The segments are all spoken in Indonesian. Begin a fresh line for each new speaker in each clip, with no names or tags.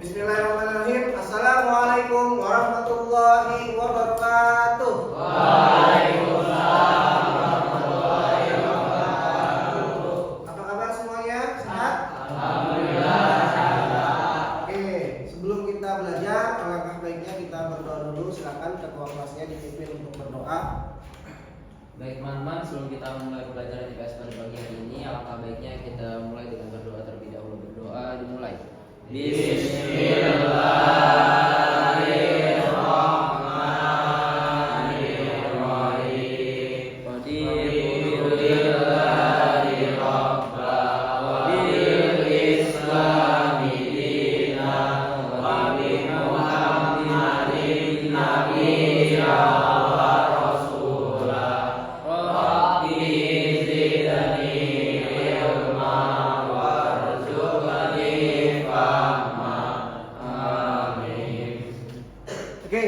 Bismillahirrahmanirrahim. Assalamualaikum warahmatullahi wabarakatuh.
Waalaikumsalam warahmatullahi wabarakatuh.
Apa kabar semuanya? Sehat?
Alhamdulillah sehat.
Oke, sebelum kita belajar, alangkah baiknya kita berdoa dulu. Silakan ketua kelasnya dipimpin untuk berdoa.
Baik teman-teman, sebelum kita mulai pelajaran IPS pada pagi hari ini, alangkah baiknya kita mulai dengan berdoa terlebih dahulu. Berdoa dimulai. Bismillahirrahmanirrahim. Qadirillahi rabba wa bil islami dina wa bi Muhammadin nabiyya wa rasula. Rabbi zidni ilma warzuqni fahma. Amin.
Oke,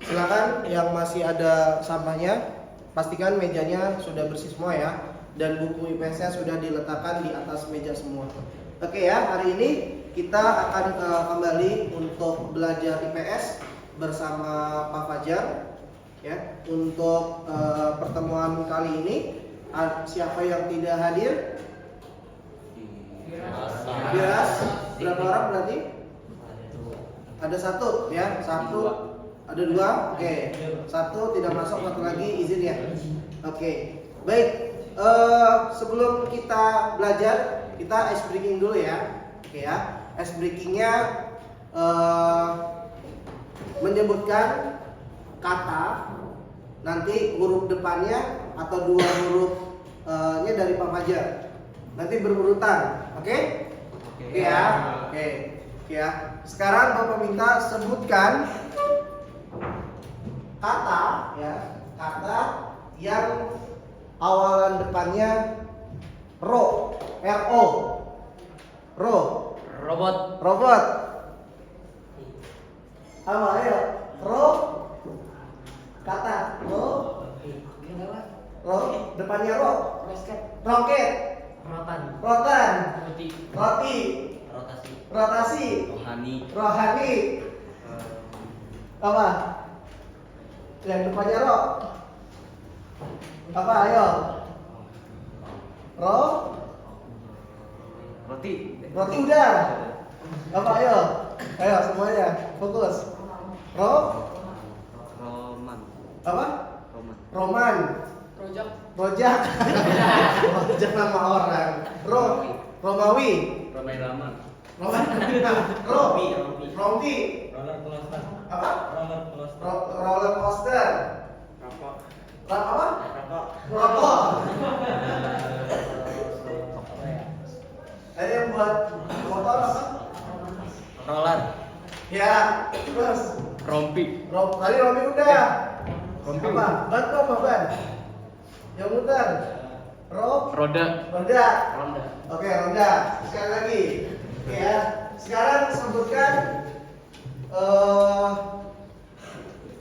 silakan yang masih ada sampahnya, pastikan mejanya sudah bersih semua ya, dan buku IPS-nya sudah diletakkan di atas meja semua. Oke ya, hari ini kita akan kembali untuk belajar IPS bersama Pak Fajar. Ya, untuk pertemuan kali ini, siapa yang tidak hadir? Bias. Berapa orang berarti? Ada satu ya, satu. Ada dua, oke. Satu tidak masuk, satu lagi izin ya. Oke, baik. Sebelum kita belajar, kita ice breaking dulu ya. Oke ya, ice breakingnya menyebutkan kata, nanti huruf depannya atau dua hurufnya dari Pak Fajar. Nanti berurutan, oke? Oke ya, oke ya. Sekarang Bapak minta sebutkan kata ya, kata yang awalan depannya ro, ro, ro,
Robot.
robot. Apa ayo? Ro, kata ro, ro, depannya ro, roket, rotan, roti, rotasi, rohani, apa? Yang depannya ro, apa ayo? Ro, roti udah. Apa ayo? Ayo semuanya fokus. Ro, apa? Roman. Rojak. Rojak nama orang. Romawi. Rompi. Apa? Roller coaster. Apa? Rokok. Ada yang buat motor apa?
Roller.
Ya, terus
Rompi.
tadi rompi udah. Apa? Ban tuh apa ban? Yang muter.
Roda.
Roda. Oke, roda. Sekali lagi. Oke ya. Sekarang sebutkan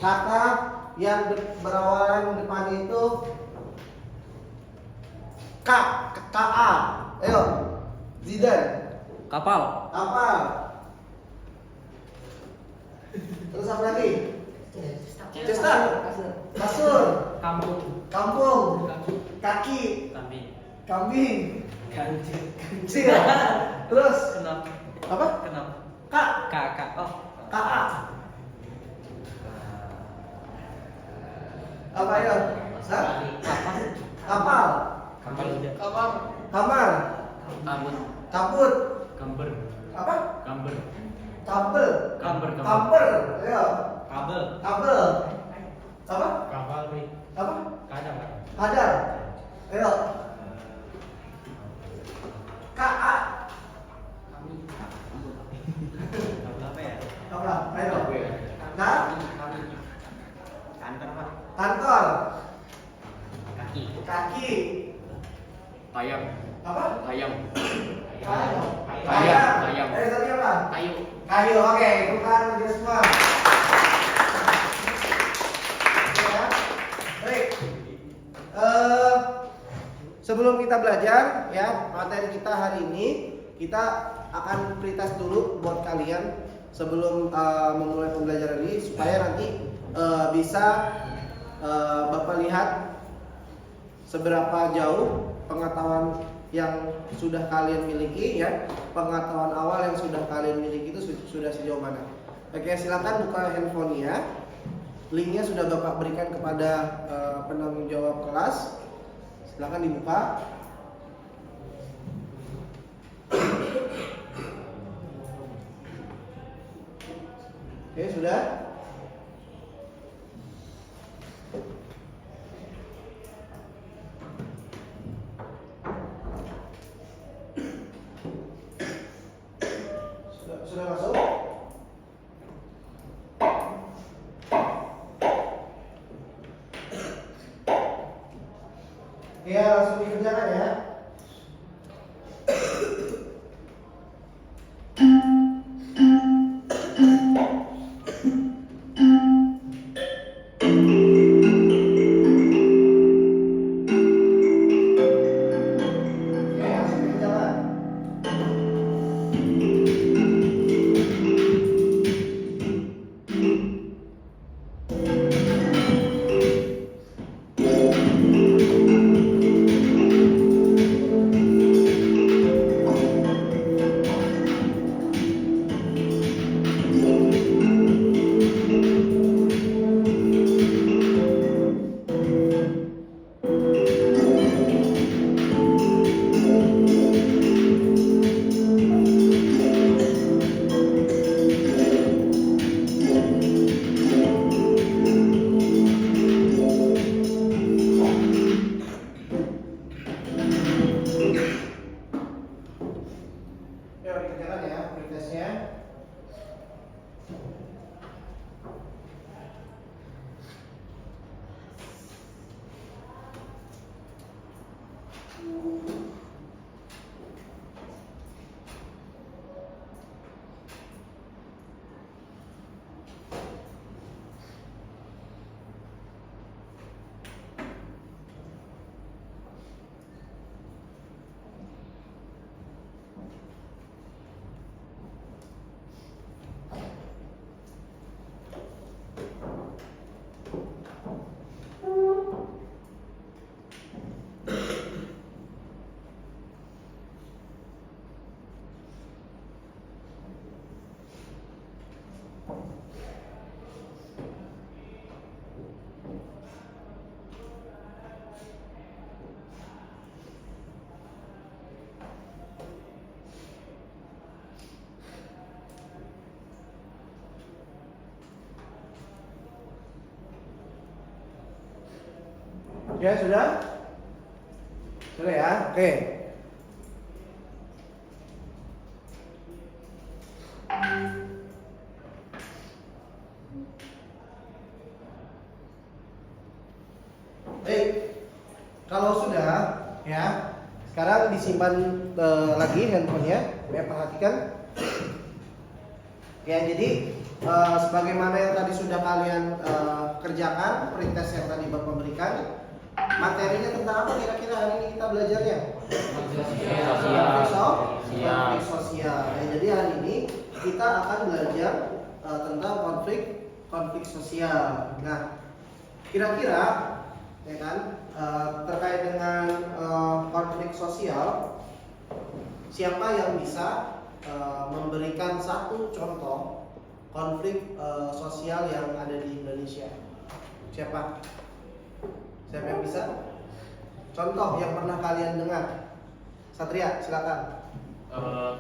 kata yang berawalan depannya itu K, K-A. Ayo. Zidan.
Kapal.
Apa? Terus apa lagi? Cesta. Kasur. Kampung. Kaki. Kambing. Kancil. Terus apa? K. KA. Apa ya? Kapal. Kamar. Kabut. Apa? Kabel. Ayo. Kabel. Apa? Apa? Kadar. Ayo. KA. Apa? Ayo. Kantor. Kaki.
Ayam.
Apa?
Ayam.
Ayam. Tadi apa? Kayu. Oke, bukan dia semua. Oke ya. Baik. Sebelum kita belajar ya materi kita hari ini, kita akan pretest dulu buat kalian sebelum memulai pembelajaran ini supaya nanti bisa Bapak lihat seberapa jauh pengetahuan yang sudah kalian miliki ya, pengetahuan awal yang sudah kalian miliki itu sudah sejauh mana. Oke, silakan buka handphonenya. Linknya sudah Bapak berikan kepada penanggung jawab kelas. Silakan dibuka. Oke, sudah. Sudah masuk? Ya, langsung dikerjakan ya. Ya sudah? Sudah ya? Oke. Baik. Kalau sudah ya, sekarang disimpan lagi handphonenya. Ya, perhatikan. Ya, jadi sebagaimana yang tadi sudah kalian kerjakan, pretest yang tadi Bapak berikan. Materinya tentang apa kira-kira hari ini kita belajarnya? Konflik sosial. Ya, jadi hari ini kita akan belajar tentang konflik sosial. Nah, kira-kira ya kan terkait dengan konflik sosial, siapa yang bisa memberikan satu contoh konflik sosial yang ada di Indonesia? Siapa? Siapa yang bisa? Contoh yang pernah kalian dengar. Satria, silakan.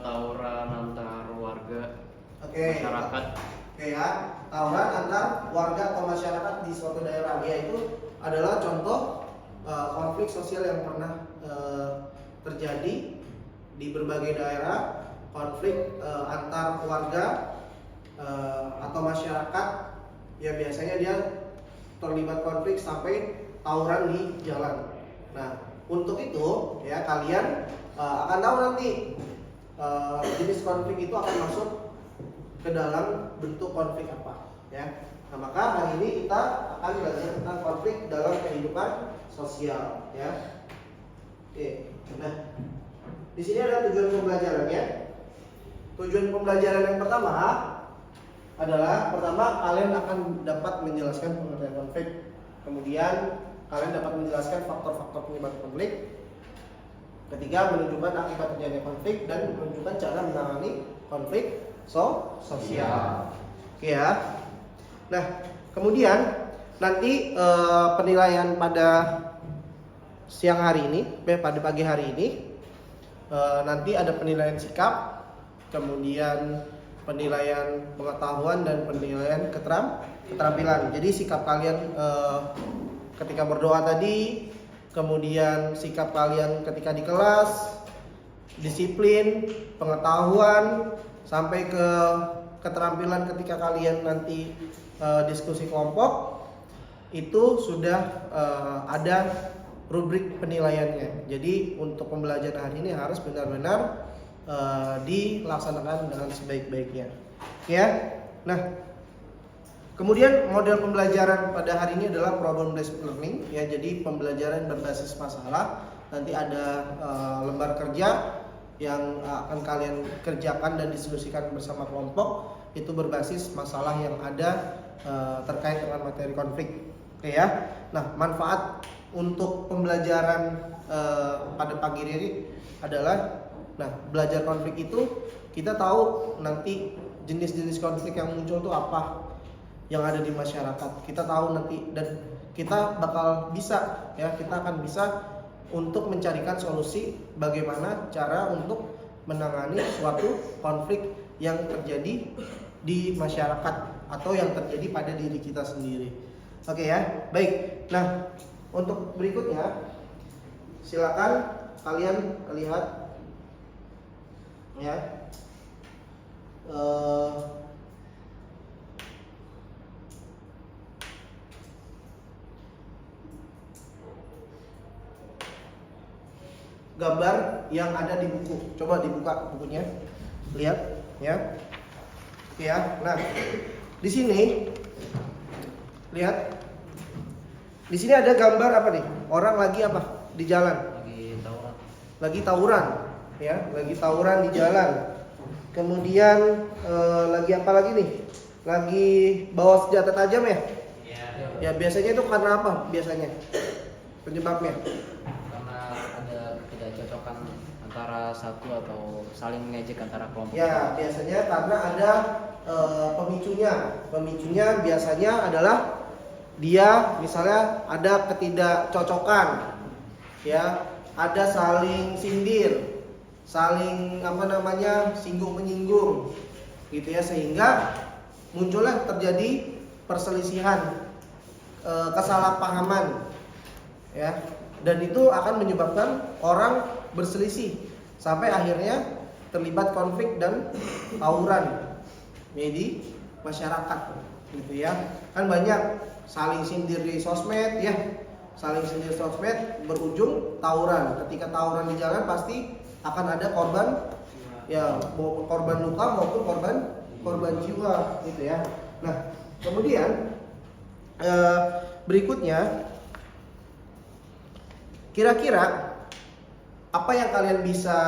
Tawuran antar warga, masyarakat.
Oke ya, tawuran antar warga atau masyarakat di suatu daerah, yaitu adalah contoh konflik sosial yang pernah terjadi di berbagai daerah. Konflik antar warga atau masyarakat, ya biasanya dia terlibat konflik sampai tawuran di jalan. Nah, untuk itu ya kalian akan tahu nanti jenis konflik itu akan masuk ke dalam bentuk konflik apa, ya. Nah, maka hari ini kita akan belajar tentang konflik dalam kehidupan sosial, ya. Oke. Nah, di sini ada tujuan pembelajarannya. Tujuan pembelajaran yang pertama adalah kalian akan dapat menjelaskan pengertian konflik. Kemudian kalian dapat menjelaskan faktor-faktor penyebab konflik. Ketiga, menunjukkan akibat terjadinya konflik dan menunjukkan cara menangani konflik sosial. Oke ya. Nah, kemudian nanti penilaian pada siang hari ini, pada pagi hari ini, nanti ada penilaian sikap, kemudian penilaian pengetahuan dan penilaian keterampilan. Jadi sikap kalian ketika berdoa tadi, kemudian sikap kalian ketika di kelas, disiplin, pengetahuan, sampai ke keterampilan ketika kalian nanti diskusi kelompok, itu sudah ada rubrik penilaiannya. Jadi untuk pembelajaran hari ini harus benar-benar dilaksanakan dengan sebaik-baiknya. Ya. Nah, kemudian model pembelajaran pada hari ini adalah problem based learning ya. Jadi pembelajaran berbasis masalah. Nanti ada lembar kerja yang akan kalian kerjakan dan diskusikan bersama kelompok, itu berbasis masalah yang ada terkait dengan materi konflik. Oke ya. Nah, manfaat untuk pembelajaran pada pagi ini adalah, nah, belajar konflik itu kita tahu nanti jenis-jenis konflik yang muncul itu apa yang ada di masyarakat. Kita tahu nanti dan kita bakal bisa ya, kita akan bisa untuk mencarikan solusi bagaimana cara untuk menangani suatu konflik yang terjadi di masyarakat atau yang terjadi pada diri kita sendiri. Oke ya, baik. Nah, untuk berikutnya silakan kalian lihat ya. Gambar yang ada di buku. Coba dibuka bukunya. Lihat ya. Oke ya. Nah, di sini lihat. Di sini ada gambar apa nih? Orang lagi apa? Di jalan. Lagi tawuran. Ya, lagi tawuran di jalan. Kemudian lagi apa lagi nih? Lagi bawa senjata tajam ya?
Iya.
Ya, biasanya itu karena apa? Biasanya penyebabnya?
Karena ada ketidakcocokan antara satu atau saling mengejek antara kelompok.
Ya, biasanya karena ada pemicunya. Pemicunya biasanya adalah dia misalnya ada ketidakcocokan, ya, ada saling sindir, saling singgung menyinggung, gitu ya, sehingga muncullah terjadi perselisihan, kesalahpahaman, ya, dan itu akan menyebabkan orang berselisih sampai akhirnya terlibat konflik dan tawuran di masyarakat, gitu ya. Kan banyak saling sindir di sosmed ya, saling sindir di sosmed berujung tawuran. Ketika tawuran di jalan pasti akan ada korban, ya, korban luka maupun korban jiwa, gitu ya. Nah, kemudian berikutnya, kira-kira apa yang kalian bisa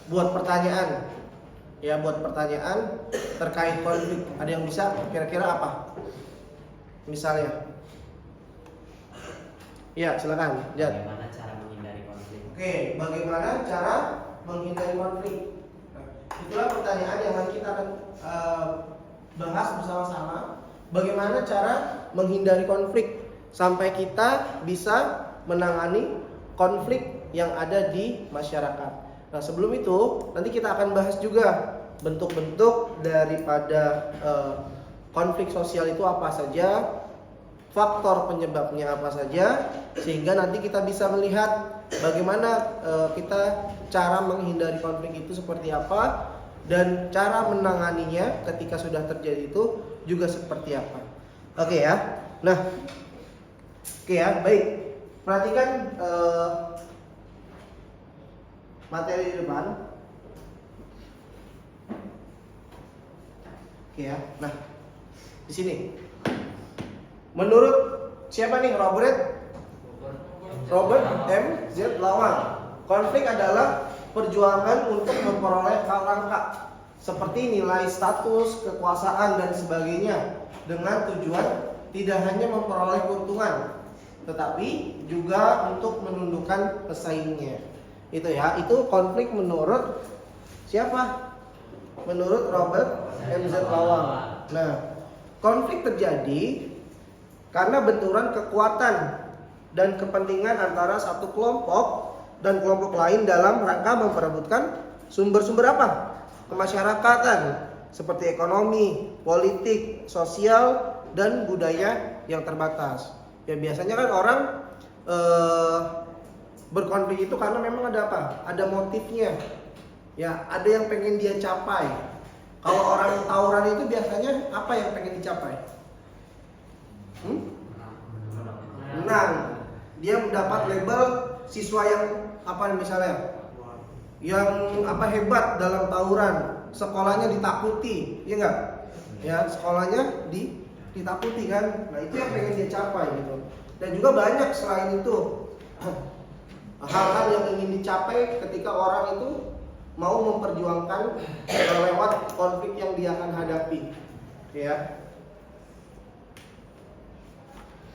buat pertanyaan, ya, buat pertanyaan terkait konflik. Ada yang bisa? Kira-kira apa? Misalnya, ya, silakan.
Bagaimana cara menghindari konflik?
Oke, bagaimana cara menghindari konflik? Nah, itulah pertanyaan yang nanti kita akan bahas bersama-sama. Bagaimana cara menghindari konflik sampai kita bisa menangani konflik yang ada di masyarakat. Nah, sebelum itu nanti kita akan bahas juga bentuk-bentuk daripada konflik sosial itu apa saja, faktor penyebabnya apa saja, sehingga nanti kita bisa melihat bagaimana kita cara menghindari konflik itu seperti apa, dan cara menanganinya ketika sudah terjadi itu juga seperti apa. Oke ya. Nah, oke ya, baik. Perhatikan materi di depan. Oke ya. Nah, di sini. Menurut siapa nih? Robert M. Z. Lawang. Konflik adalah perjuangan untuk memperoleh hal langka seperti nilai status, kekuasaan dan sebagainya dengan tujuan tidak hanya memperoleh keuntungan tetapi juga untuk menundukkan pesaingnya. Itu ya, itu konflik menurut siapa? Menurut Robert M.Z. Lawang. Nah, konflik terjadi karena benturan kekuatan dan kepentingan antara satu kelompok dan kelompok lain dalam rangka memperebutkan sumber-sumber apa? Kemasyarakatan seperti ekonomi, politik, sosial, dan budaya yang terbatas. Ya biasanya kan orang berkonflik itu karena memang ada apa? Ada motifnya. Ya, ada yang pengen dia capai. Kalau orang tawuran itu biasanya apa yang pengen dicapai? Menang. Dia mendapat label siswa yang apa misalnya? Yang apa hebat dalam tawuran, sekolahnya ditakuti, ya enggak? Ya, sekolahnya ditakuti kan? Nah, itu yang pengen dia capai gitu. Dan juga banyak selain itu hal-hal yang ingin dicapai ketika orang itu mau memperjuangkan lewat konflik yang dia akan hadapi, ya.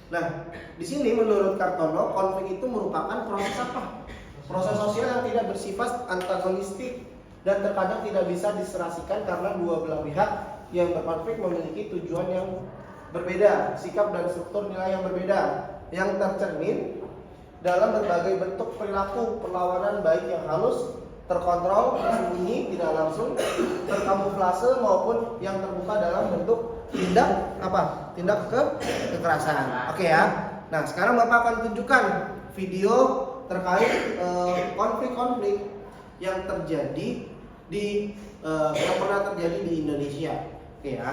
Nah, di sini menurut Kartono konflik itu merupakan proses apa? Proses sosial yang tidak bersifat antagonistik dan terkadang tidak bisa diserasikan karena dua belah pihak yang berkonflik memiliki tujuan yang berbeda, sikap dan struktur nilai yang berbeda, yang tercermin dalam berbagai bentuk perilaku perlawanan baik yang halus, terkontrol, tersembunyi, tidak langsung, terkamuflase maupun yang terbuka dalam bentuk tindak apa? Tindak kekerasan. Oke ya. Nah, sekarang Bapak akan tunjukkan video terkait konflik-konflik yang terjadi yang pernah terjadi di Indonesia. Oke ya.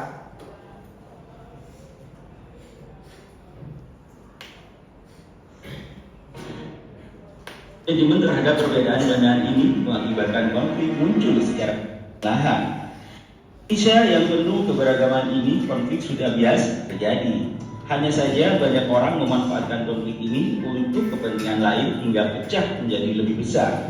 Manajemen terhadap perbedaan pandangan ini mengakibatkan konflik muncul secara perlahan. Indonesia yang penuh keberagaman ini, konflik sudah biasa terjadi. Hanya saja banyak orang memanfaatkan konflik ini untuk kepentingan lain hingga pecah menjadi lebih besar.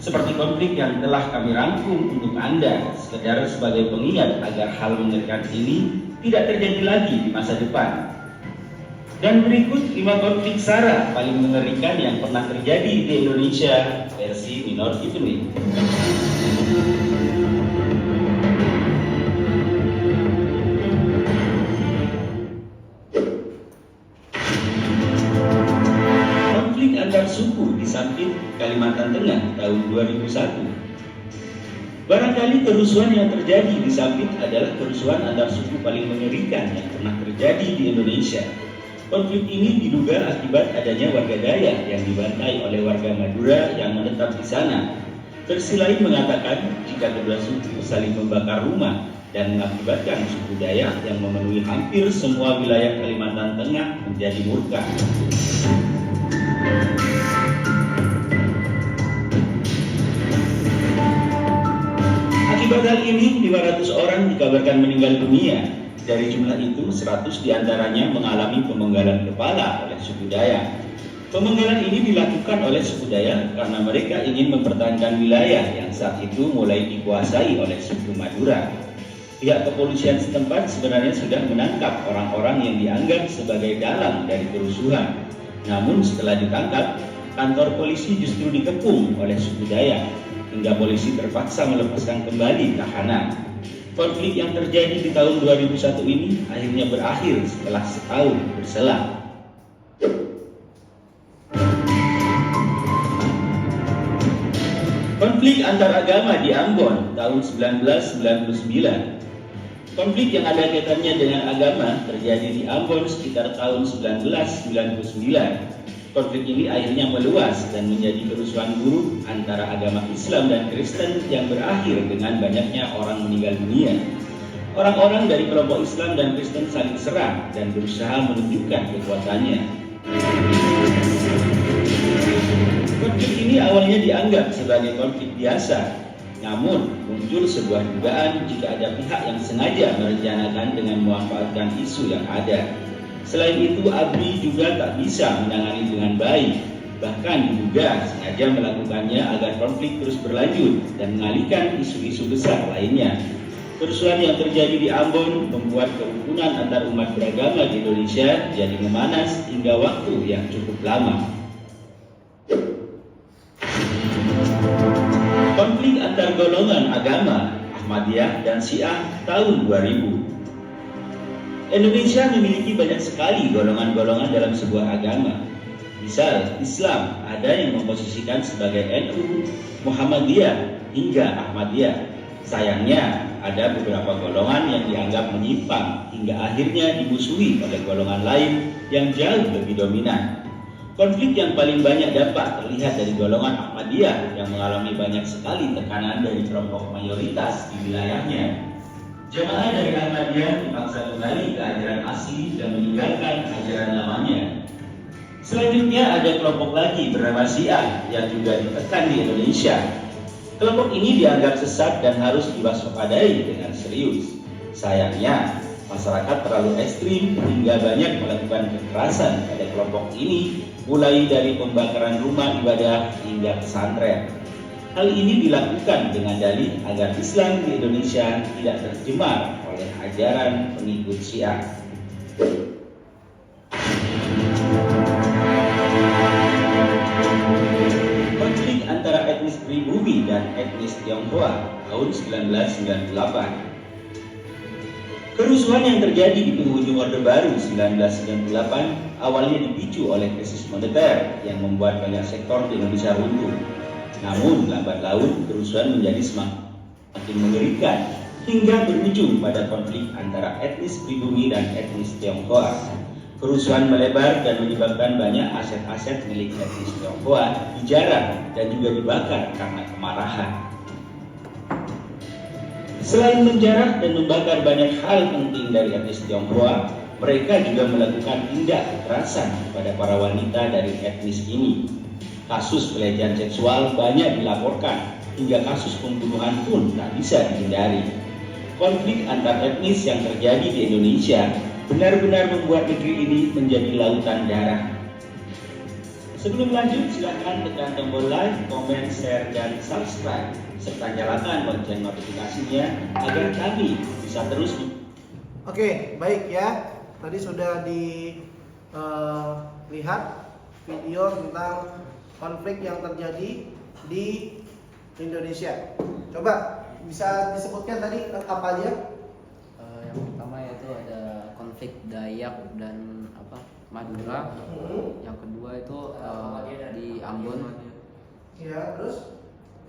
Seperti konflik yang telah kami rangkum untuk Anda, sekedar sebagai pengingat agar hal mengerikan ini tidak terjadi lagi di masa depan. Dan berikut 5 konflik SARA paling mengerikan yang pernah terjadi di Indonesia versi Minor Italy. Konflik antar suku di Sampit, Kalimantan Tengah tahun 2001. Barangkali kerusuhan yang terjadi di Sampit adalah kerusuhan antar suku paling mengerikan yang pernah terjadi di Indonesia. Konflik ini diduga akibat adanya warga Dayak yang dibantai oleh warga Madura yang menetap di sana. Versi lain mengatakan jika kedua suku saling membakar rumah dan mengakibatkan suku Dayak yang memenuhi hampir semua wilayah Kalimantan Tengah menjadi murka. Akibat hal ini 500 orang dikabarkan meninggal dunia. Dari jumlah itu, 100 diantaranya mengalami pemenggalan kepala oleh suku Dayak. Pemenggalan ini dilakukan oleh suku Dayak karena mereka ingin mempertahankan wilayah yang saat itu mulai dikuasai oleh suku Madura. Pihak kepolisian setempat sebenarnya sudah menangkap orang-orang yang dianggap sebagai dalang dari kerusuhan. Namun setelah ditangkap, kantor polisi justru dikepung oleh suku Dayak, hingga polisi terpaksa melepaskan kembali tahanan. Konflik yang terjadi di tahun 2001 ini akhirnya berakhir setelah setahun berselang. Konflik antar agama di Ambon tahun 1999. Konflik yang ada kaitannya dengan agama terjadi di Ambon sekitar tahun 1999. Konflik ini akhirnya meluas dan menjadi kerusuhan buruk antara agama Islam dan Kristen yang berakhir dengan banyaknya orang meninggal dunia. Orang-orang dari kelompok Islam dan Kristen saling serang dan berusaha menunjukkan kekuatannya. Konflik ini awalnya dianggap sebagai konflik biasa, namun muncul sebuah dugaan jika ada pihak yang sengaja merencanakan dengan memanfaatkan isu yang ada. Selain itu, ABRI juga tak bisa menangani dengan baik. Bahkan diduga sengaja melakukannya agar konflik terus berlanjut dan mengalihkan isu-isu besar lainnya. Kerusuhan yang terjadi di Ambon membuat kerukunan antar umat beragama di Indonesia jadi memanas hingga waktu yang cukup lama. Konflik antar golongan agama Ahmadiyah dan Syiah tahun 2000. Indonesia memiliki banyak sekali golongan-golongan dalam sebuah agama. Misal, Islam ada yang memposisikan sebagai NU, Muhammadiyah hingga Ahmadiyah. Sayangnya, ada beberapa golongan yang dianggap menyimpang hingga akhirnya dimusuhi oleh golongan lain yang jauh lebih dominan. Konflik yang paling banyak dapat terlihat dari golongan Ahmadiyah yang mengalami banyak sekali tekanan dari kelompok mayoritas di wilayahnya. Jemaah dari Ahmadiyah dipaksa kembali ke ajaran asli dan meninggalkan ajaran lamanya. Selanjutnya ada kelompok lagi bernama Syiah yang juga ditekan di Indonesia. Kelompok ini dianggap sesat dan harus diwaspadai dengan serius. Sayangnya, masyarakat terlalu ekstrim hingga banyak melakukan kekerasan pada kelompok ini, mulai dari pembakaran rumah ibadah hingga pesantren. Hal ini dilakukan dengan dalih agar Islam di Indonesia tidak tercemar oleh ajaran pengikut Syiah. Konflik antara etnis pribumi dan etnis Tionghoa tahun 1998. Kerusuhan yang terjadi di penghujung Orde Baru 1998 awalnya dipicu oleh krisis moneter yang membuat banyak sektor di Indonesia runtuh. Namun lambat laun kerusuhan menjadi semakin mengerikan hingga berujung pada konflik antara etnis pribumi dan etnis Tionghoa. Kerusuhan melebar dan menyebabkan banyak aset-aset milik etnis Tionghoa dijarah dan juga dibakar karena kemarahan. Selain menjarah dan membakar banyak hal penting dari etnis Tionghoa, mereka juga melakukan tindak kekerasan kepada para wanita dari etnis ini. Kasus pelecehan seksual banyak dilaporkan, hingga kasus pembunuhan pun tak bisa dihindari. Konflik antar etnis yang terjadi di Indonesia benar-benar membuat negeri ini menjadi lautan darah. Sebelum lanjut, silakan tekan tombol like, komen, share, dan subscribe, serta nyalakan lonceng notifikasinya agar kami bisa terus.
Oke, baik ya. Tadi sudah dilihat video tentang konflik yang terjadi di Indonesia. Coba bisa disebutkan tadi apa aja?
Yang pertama yaitu ada konflik Dayak dan Madura. Yang kedua itu di Ambon.
Ya, terus?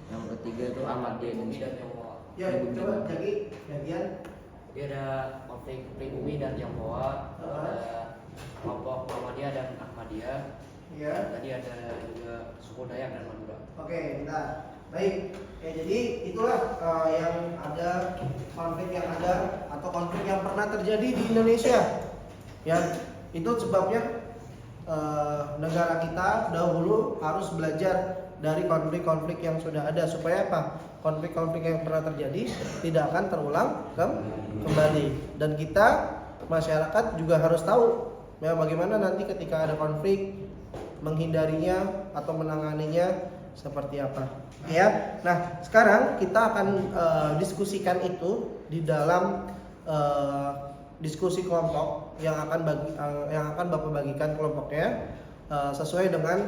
Yang ketiga itu Ahmadiyah Indonesia.
Ya, coba jadi bagian.
Jadi ada konflik pribumi dan Tionghoa, ada kelompok Muhammadiyah dan Ahmadiyah.
Ya.
Tadi ada juga suku Dayak dan Madura.
Oke, bentar. Baik. Ya, jadi itulah yang ada konflik yang ada atau konflik yang pernah terjadi di Indonesia. Ya, itu sebabnya negara kita dahulu harus belajar dari konflik-konflik yang sudah ada supaya apa? Konflik-konflik yang pernah terjadi tidak akan terulang kembali. Dan kita masyarakat juga harus tahu ya bagaimana nanti ketika ada konflik menghindarinya atau menanganinya seperti apa. Ya. Nah, sekarang kita akan diskusikan itu di dalam diskusi kelompok yang akan Bapak bagikan kelompoknya sesuai dengan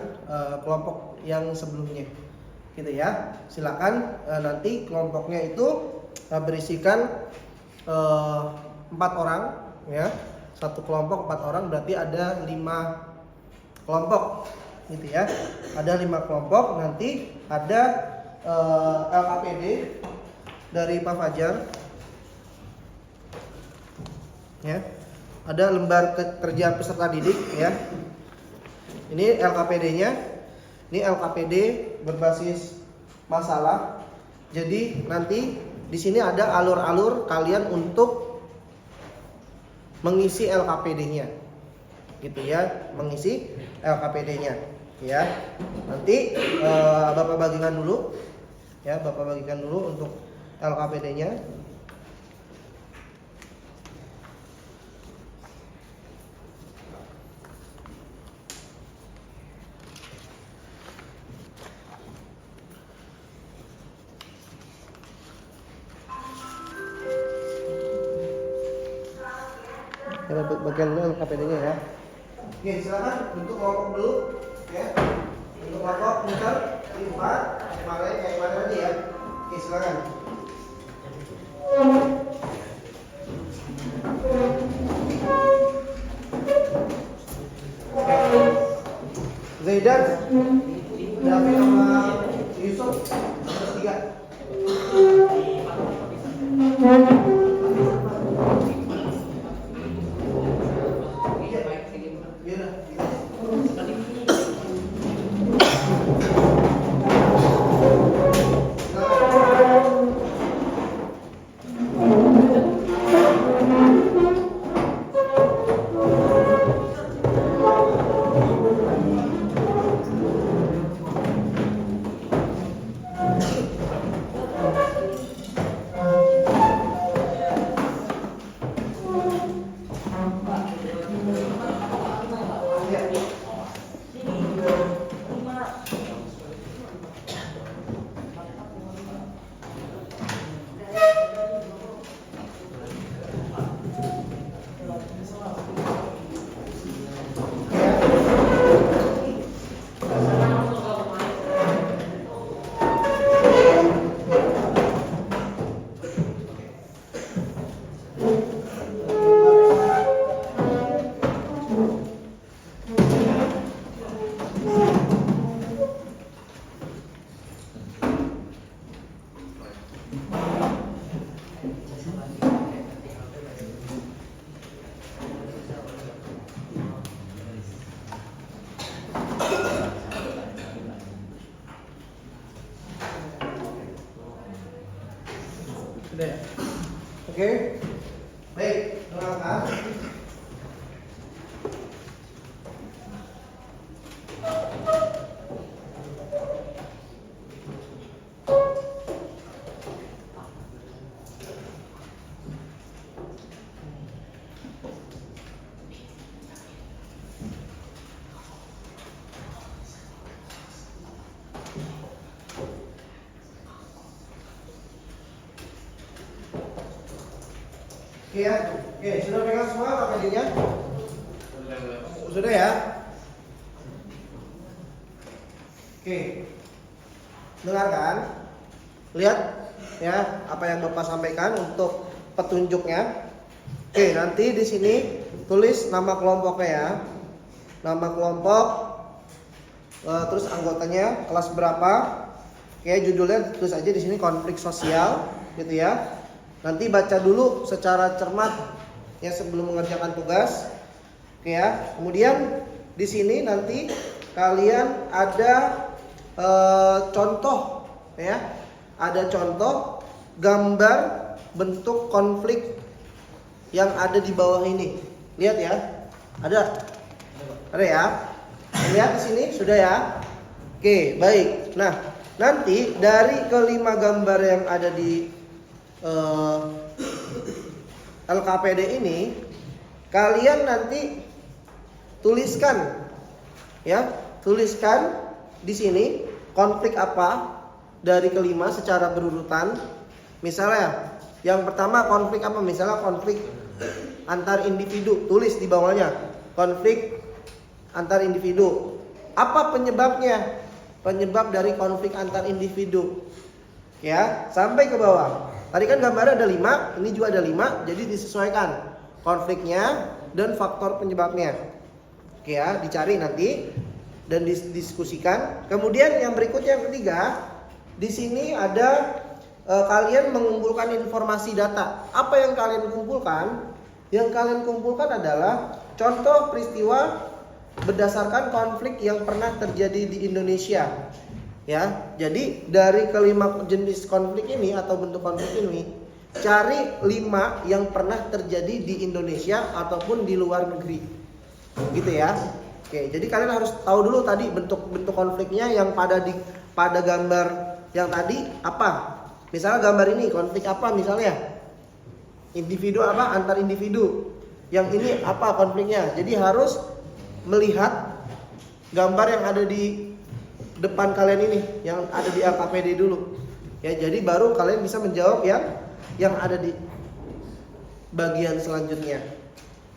kelompok yang sebelumnya. Gitu ya. Silakan nanti kelompoknya itu berisikan 4 orang ya. Satu kelompok 4 orang berarti ada 5 kelompok gitu ya. Ada 5 kelompok, nanti ada LKPD dari Pak Fajar. Ya. Ada lembar kerja peserta didik ya. Ini LKPD-nya. Ini LKPD berbasis masalah. Jadi nanti di sini ada alur-alur kalian untuk mengisi LKPD-nya. Gitu ya, mengisi LKPD-nya ya. Nanti Bapak bagikan dulu ya, Bapak bagikan dulu untuk LKPD-nya. bagian dulu LKPD-nya ya. Oke, silakan bentuk kelompok dulu ya. Bentuk kelompok muter di 4 kayak kemarin tadi ya. Oke, silakan. Zaidan, David sama Yusuf bertiga. Sudah ya? Oke. Baik, silakan. Oke ya, oke sudah pegang semua KPD-nya? Sudah ya? Oke, dengarkan, lihat ya apa yang Bapak sampaikan untuk petunjuknya. Oke, nanti di sini tulis nama kelompoknya ya, nama kelompok, terus anggotanya kelas berapa, oke judulnya tulis aja di sini konflik sosial, gitu ya. Nanti baca dulu secara cermat ya sebelum mengerjakan tugas. Oke ya. Kemudian di sini nanti kalian ada contoh ya. Ada contoh gambar bentuk konflik yang ada di bawah ini. Lihat ya. Ada? Ada ya? Lihat di sini sudah ya. Oke, baik. Nah, nanti dari kelima gambar yang ada di LKPD ini kalian nanti tuliskan ya, tuliskan di sini konflik apa dari kelima secara berurutan. Misalnya yang pertama konflik apa? Misalnya konflik antar individu, tulis di bawahnya konflik antar individu. Apa penyebabnya? Penyebab dari konflik antar individu. Ya, sampai ke bawah. Tadi kan gambarnya ada 5, ini juga ada 5, jadi disesuaikan konfliknya dan faktor penyebabnya. Oke ya, dicari nanti dan didiskusikan. Kemudian yang berikutnya yang ketiga, di sini ada kalian mengumpulkan informasi data. Apa yang kalian kumpulkan? Yang kalian kumpulkan adalah contoh peristiwa berdasarkan konflik yang pernah terjadi di Indonesia. Ya, jadi dari kelima jenis konflik ini atau bentuk konflik ini, cari 5 yang pernah terjadi di Indonesia ataupun di luar negeri, gitu ya. Oke, jadi kalian harus tahu dulu tadi bentuk konfliknya yang pada gambar yang tadi apa. Misalnya gambar ini konflik apa misalnya? Individu apa? Antar individu. Yang ini apa konfliknya? Jadi harus melihat gambar yang ada di depan kalian ini, yang ada di LKPD dulu. Ya, jadi baru kalian bisa menjawab yang ada di bagian selanjutnya.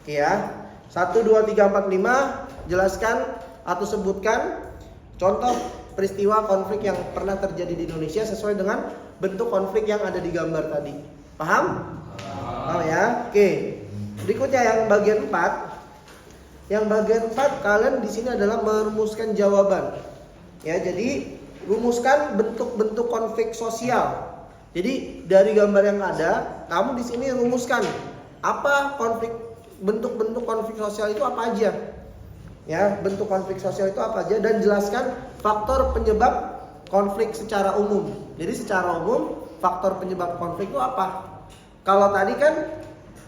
Oke ya. 1, 2, 3, 4, 5. Jelaskan atau sebutkan contoh peristiwa konflik yang pernah terjadi di Indonesia sesuai dengan bentuk konflik yang ada di gambar tadi. Paham? Paham ya? Oke. Berikutnya yang bagian 4. Yang bagian 4 kalian di sini adalah merumuskan jawaban. Ya, jadi rumuskan bentuk-bentuk konflik sosial. Jadi dari gambar yang ada, kamu di sini rumuskan apa bentuk-bentuk konflik sosial itu apa aja. Ya, bentuk konflik sosial itu apa aja dan jelaskan faktor penyebab konflik secara umum. Jadi secara umum faktor penyebab konflik itu apa? Kalau tadi kan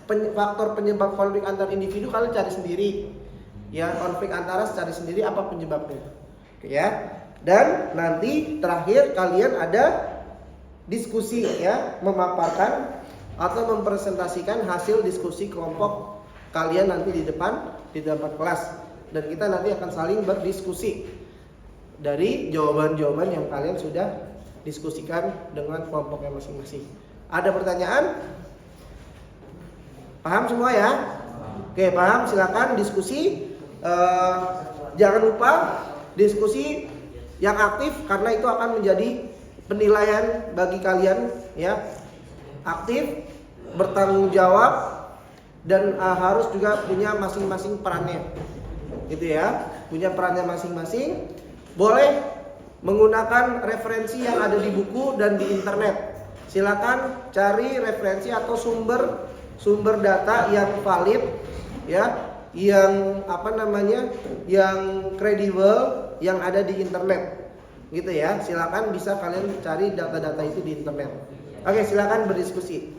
faktor penyebab konflik antar individu kalian cari sendiri. Ya, konflik antara cari sendiri apa penyebabnya. Oke ya. Dan nanti terakhir kalian ada diskusi ya, memaparkan atau mempresentasikan hasil diskusi kelompok kalian nanti di depan kelas. Dan kita nanti akan saling berdiskusi dari jawaban-jawaban yang kalian sudah diskusikan dengan kelompoknya masing-masing. Ada pertanyaan? Paham semua ya? Oke, paham, silakan diskusi. Jangan lupa diskusi yang aktif karena itu akan menjadi penilaian bagi kalian ya. Aktif, bertanggung jawab dan harus juga punya masing-masing perannya. Gitu ya. Punya perannya masing-masing. Boleh menggunakan referensi yang ada di buku dan di internet. Silakan cari referensi atau sumber data yang valid ya, yang yang kredibel yang ada di internet. Gitu ya. Silakan bisa kalian cari data-data itu di internet. Oke, silakan berdiskusi.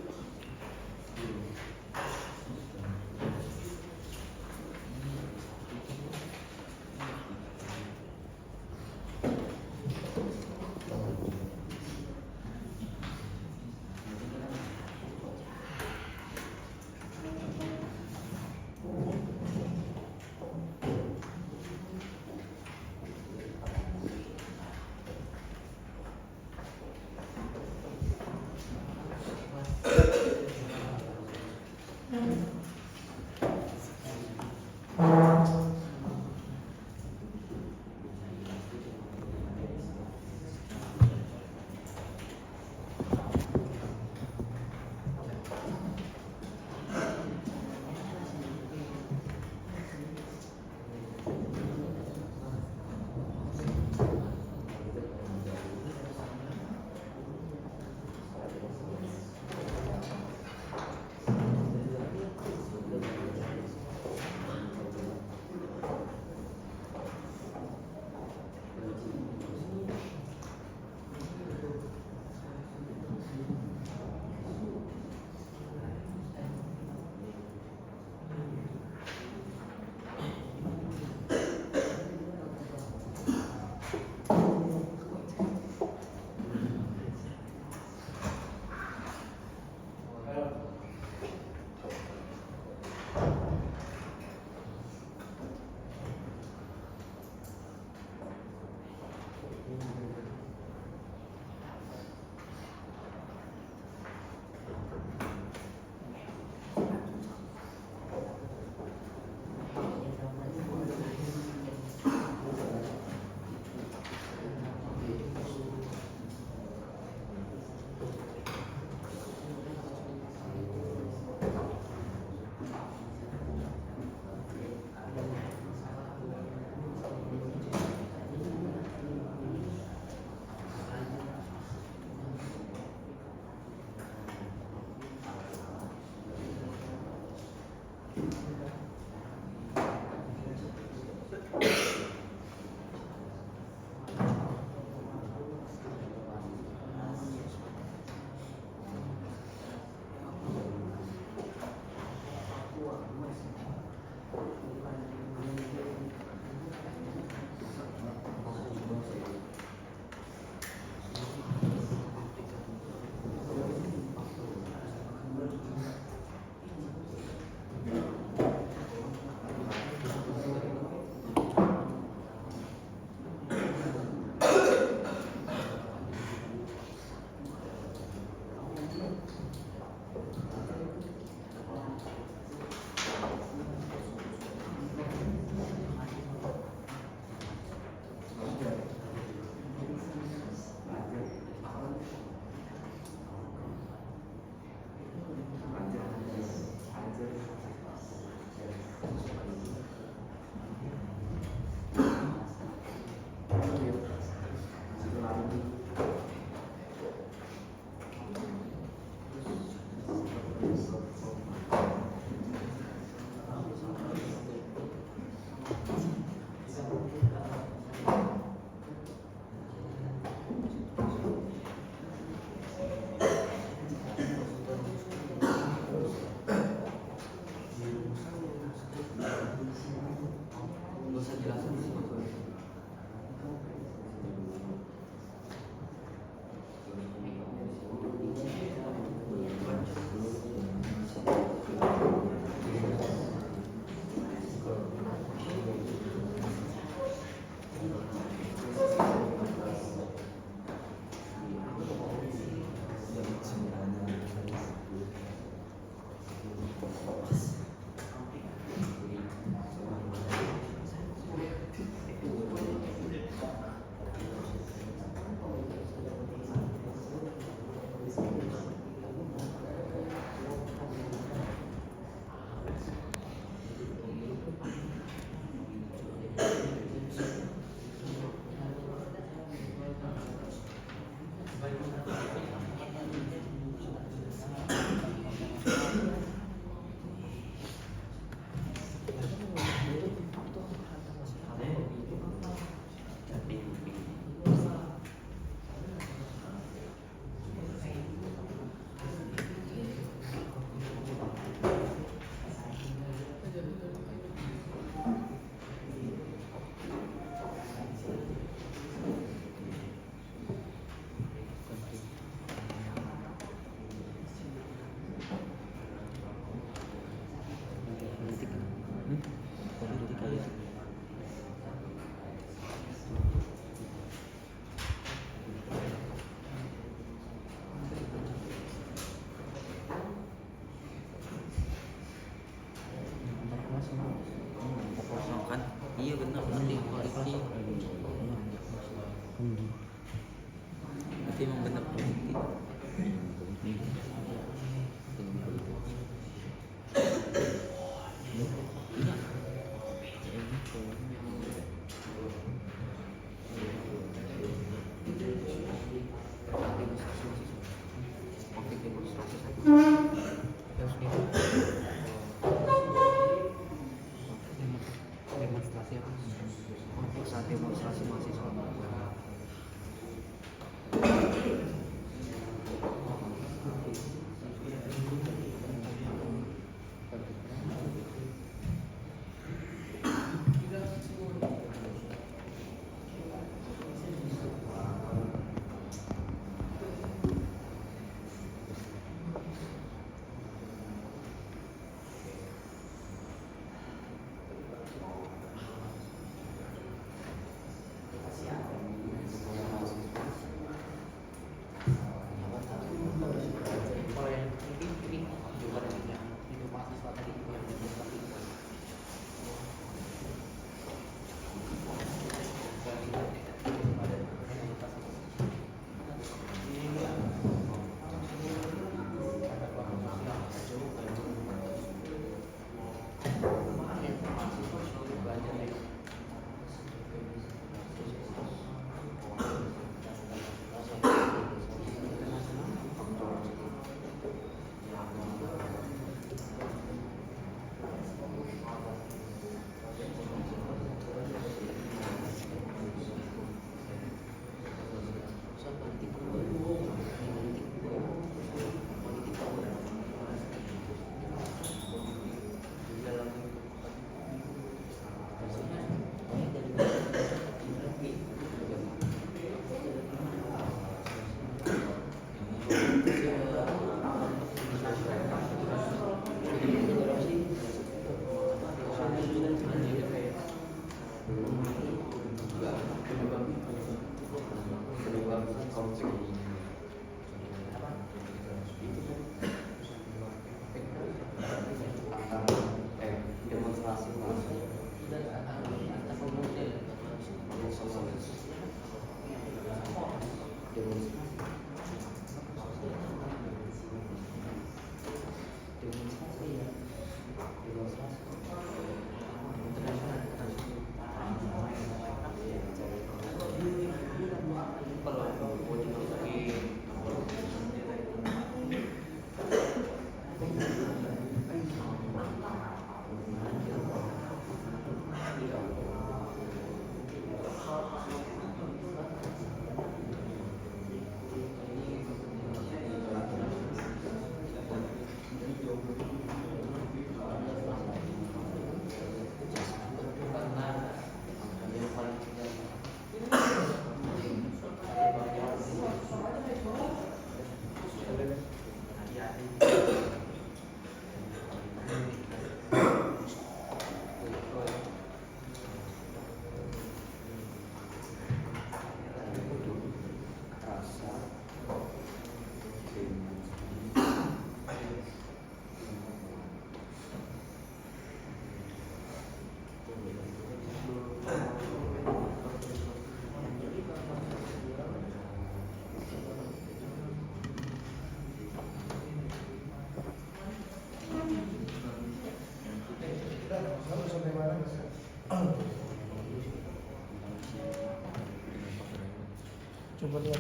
Coba lihat.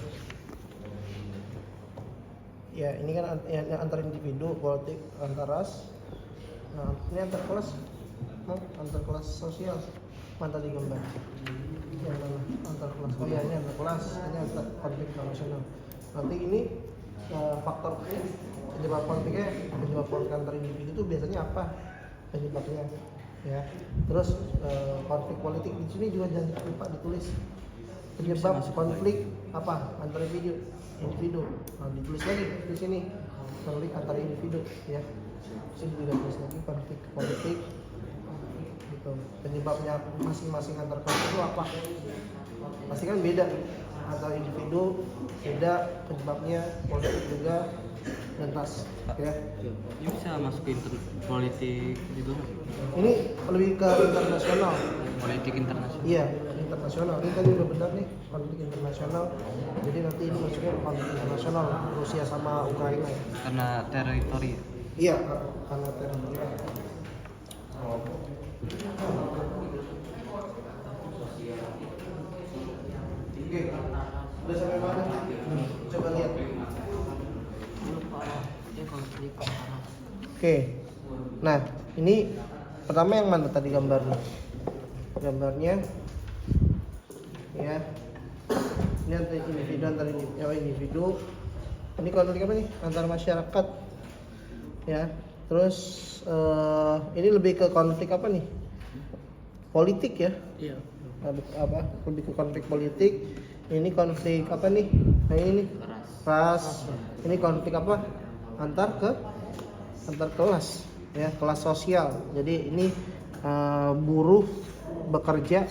Ya, ini kan antar individu, politik, antar ras. Nah, ini antar kelas, antar kelas sosial. Mana tadi gambar? Ya, mana? Antar kelas. Oh ya, ini antar kelas. Ini antar konflik nasional. Nanti ini faktor penyebab konfliknya, penyebab konflik antar individu itu biasanya apa? Penyebabnya, ya. Terus konflik politik di sini juga jangan lupa ditulis. Penyebab konflik apa antara individu. Nah, ditulis lagi di sini konflik antara individu, ya. Sini juga tulis lagi konflik politik gitu. Penyebabnya masing-masing antar kelompok itu apa? Pasti kan beda antara individu, beda penyebabnya, politik juga dan ras, ya.
Ini bisa masuk ke politik juga.
Ini lebih ke internasional.
Politik internasional.
Iya, internasional. Ini tadi udah benar nih, konflik internasional. Jadi nanti ini maksudnya konflik internasional Rusia sama Ukraina.
Karena teritori.
Iya, karena teritori. Oke, udah sampai mana? Coba lihat. Oke, nah ini pertama yang mana tadi gambarnya? Gambarnya, ya. Ini antar individu. Ini konflik apa nih? Antar masyarakat, ya. Terus ini lebih ke konflik apa nih? Politik, ya.
Iya.
Apa? Lebih ke konflik politik. Ini konflik apa nih? Nah ini nih. Ras. Ini konflik apa? Antar kelas, ya, kelas sosial. Jadi ini buruh bekerja,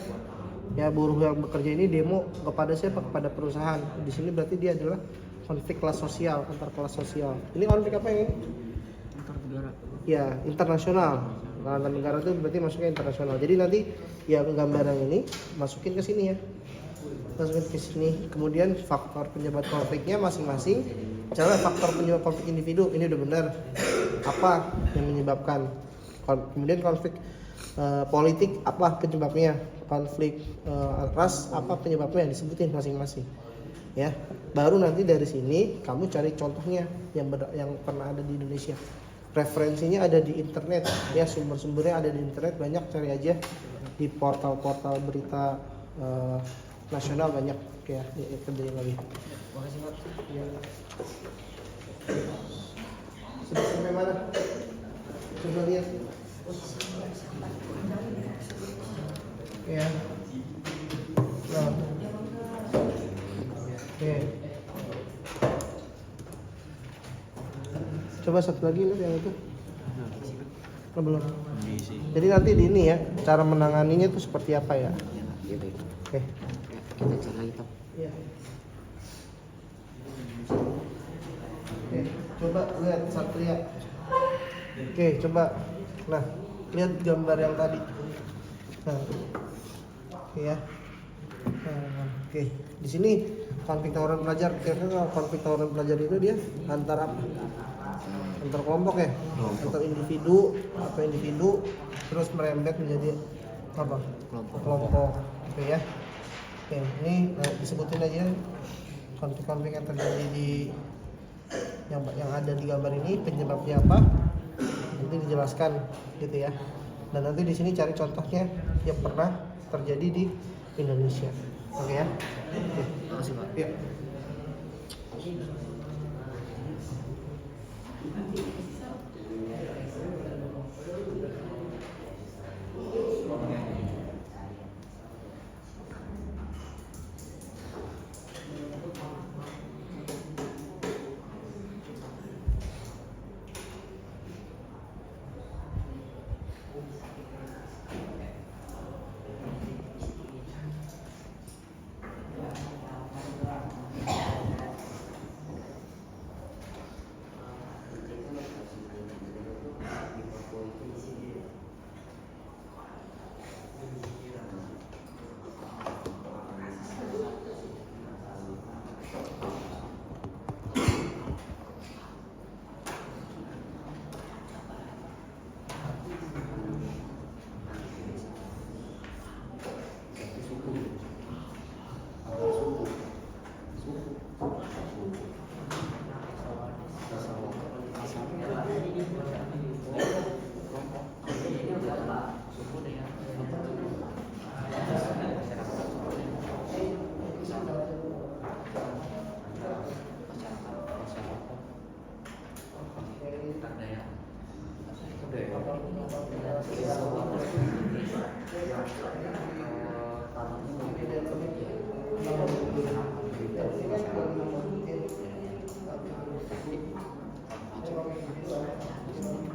ya, buruh yang bekerja ini demo kepada siapa? Kepada perusahaan. Di sini berarti dia adalah konflik kelas sosial, antar kelas sosial. Ini konflik apa ini?
Antar negara.
Ya, internasional. Nah, antar negara itu berarti masuknya internasional. Jadi nanti ya gambaran ini masukin ke sini, ya. Masukin ke sini. Kemudian faktor penyebab konfliknya masing-masing. Misalnya faktor penyebab konflik individu ini udah benar. Apa yang menyebabkan? Kemudian konflik politik apa penyebabnya? Konflik ras apa penyebabnya? Disebutin masing-masing. Ya. Baru nanti dari sini kamu cari contohnya yang pernah ada di Indonesia. Referensinya ada di internet, ya, sumber-sumbernya ada di internet, banyak, cari aja di portal-portal berita nasional banyak, ya, kerjain lagi.
Makasih, Pak.
Ya. Sudah sampai mana? Coba lihat. Ya. Nah. Oke. Coba satu lagi lihat yang itu. Oh, belum. Jadi nanti di ini, ya, cara menanganinya itu seperti apa, ya? Oke.
Kita cari lagi, Pak.
Iya. Oke, coba lihat Satria. Oke, coba. Nah, lihat gambar yang tadi. Nah, oke, ya. Nah, oke, di sini konflik tawuran pelajar. Kira-kira konflik tawuran pelajar itu dia antara apa? antar kelompok ya, antar individu atau individu terus merembet menjadi apa? Kelompok. Oke ya. Oke, ini disebutin aja konflik-konflik yang terjadi di yang ada di gambar ini, penyebabnya apa? Nanti dijelaskan gitu ya. Dan nanti di sini cari contohnya yang pernah terjadi di Indonesia. Oke ya. Oke,
Makasih Pak.
ya.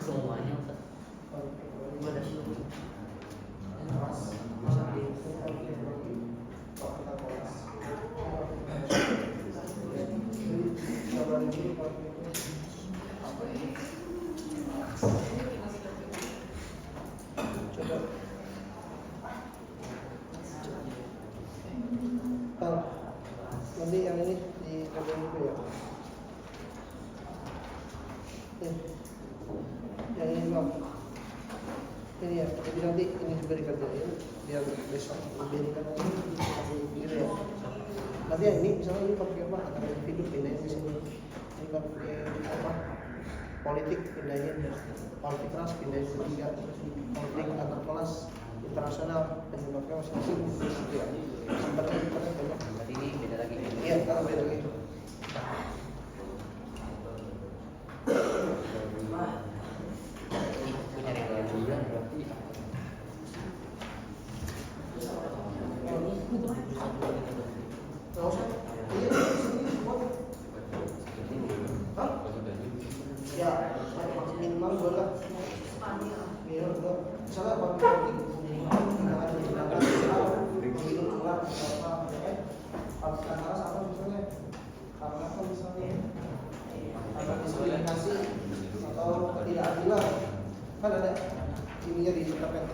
Semuanya
Nanti yang ini di kabel dulu ya. Yang ini belum. Ini ya, jadi nanti ini juga dikerjain biar besok diberikan gitu ya. Nanti yang ini misalnya ini konflik apa antara individu pindahin di sini. Ini konflik apa? Politik pindahin, konflik ras pindahin ke tiga, konflik antar kelas internasional penyebabnya masing-masing gitu ya. Sebenarnya banyak.
berarti ini beda lagi.
Iya, kalau beda lagi.
Punya regulasi berarti
Nggak usah. Iya, ini semua. Hah? Ya, minimal 2 lah. Minimal 2. Misalnya kalau politik, kita ada tindakan pemilu ulang apa ya? Antara sama misalnya, karena apa misalnya? Karena diskriminasi atau ketidakadilan, kan ada ininya di internet.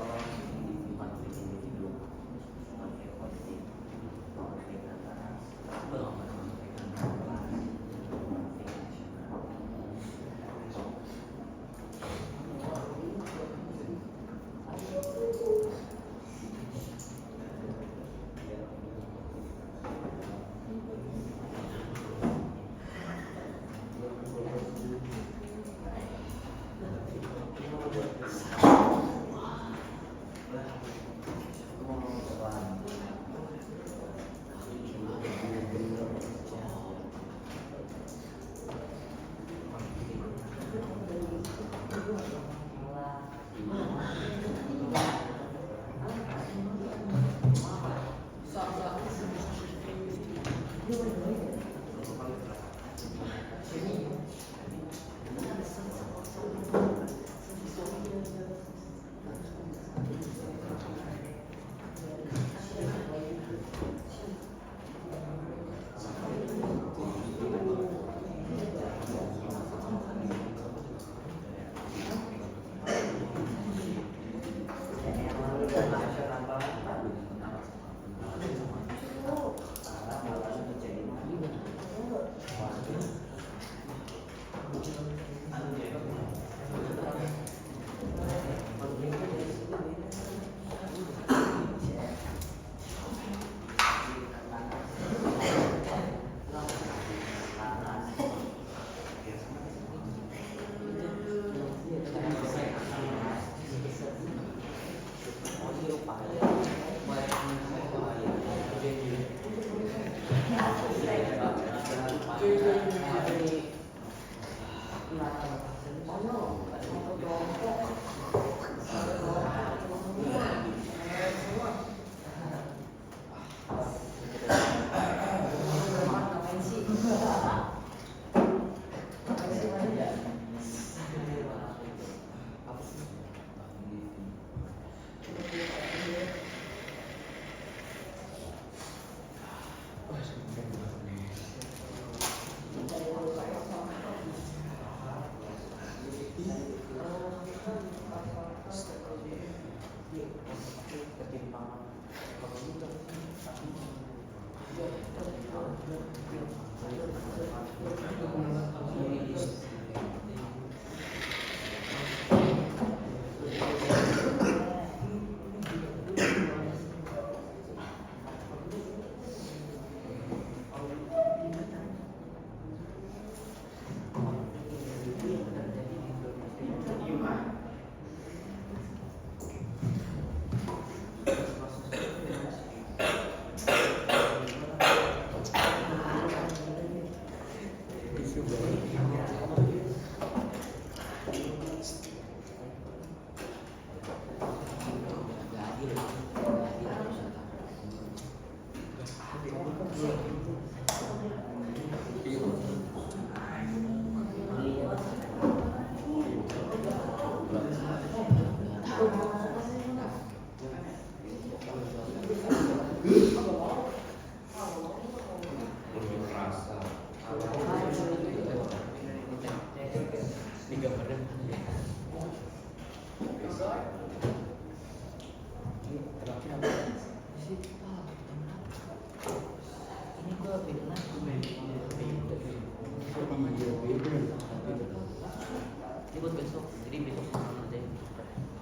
Ini buat besok, jadi besok sama aja.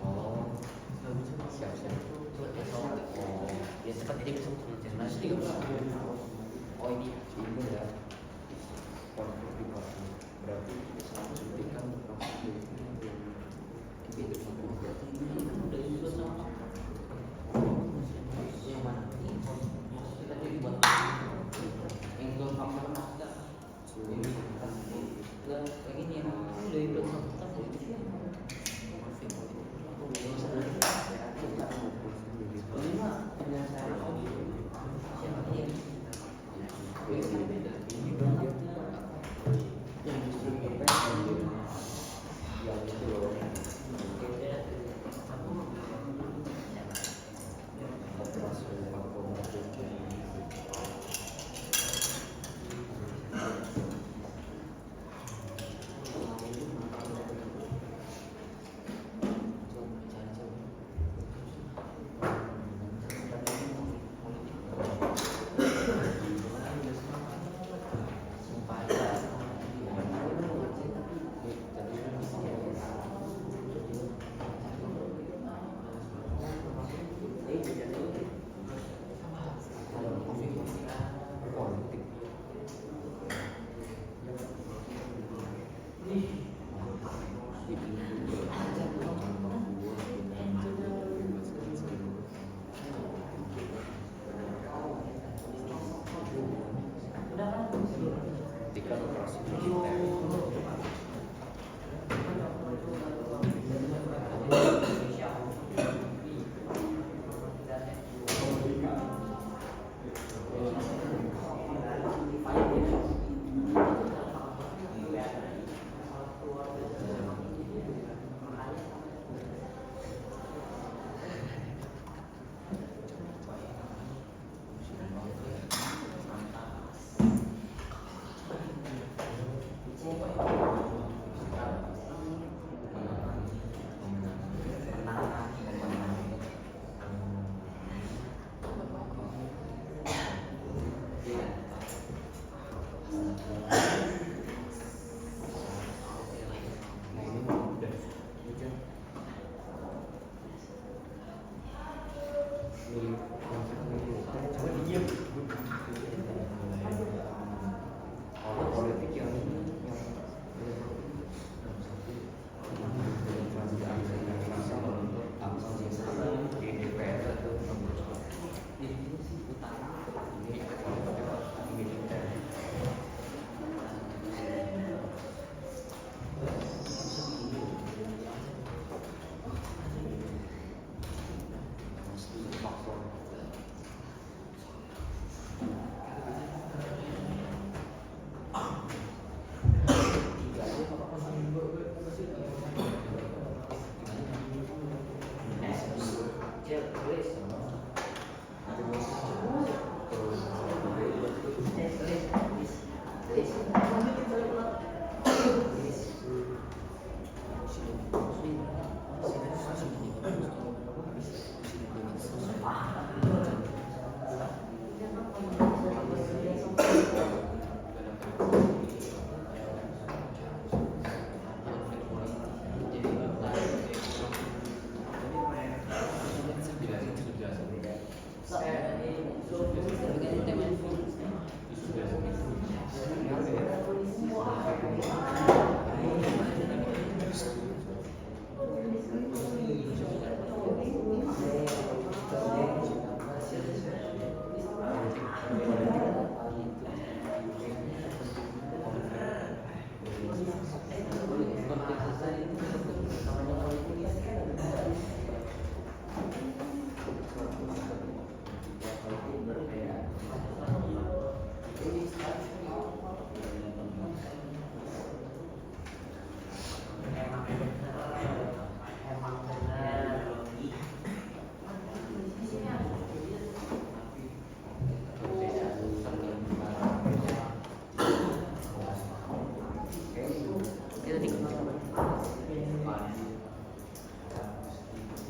Oh, siap-siap. Buat besok. Oh, ya cepat jadi besok sama aja. Nasi. Oh ini ya. Berarti suntikan udah ikut sama yang mana? Kita jadi buat yang belum kamar ada. Kayak gini ya, udah ikut sama.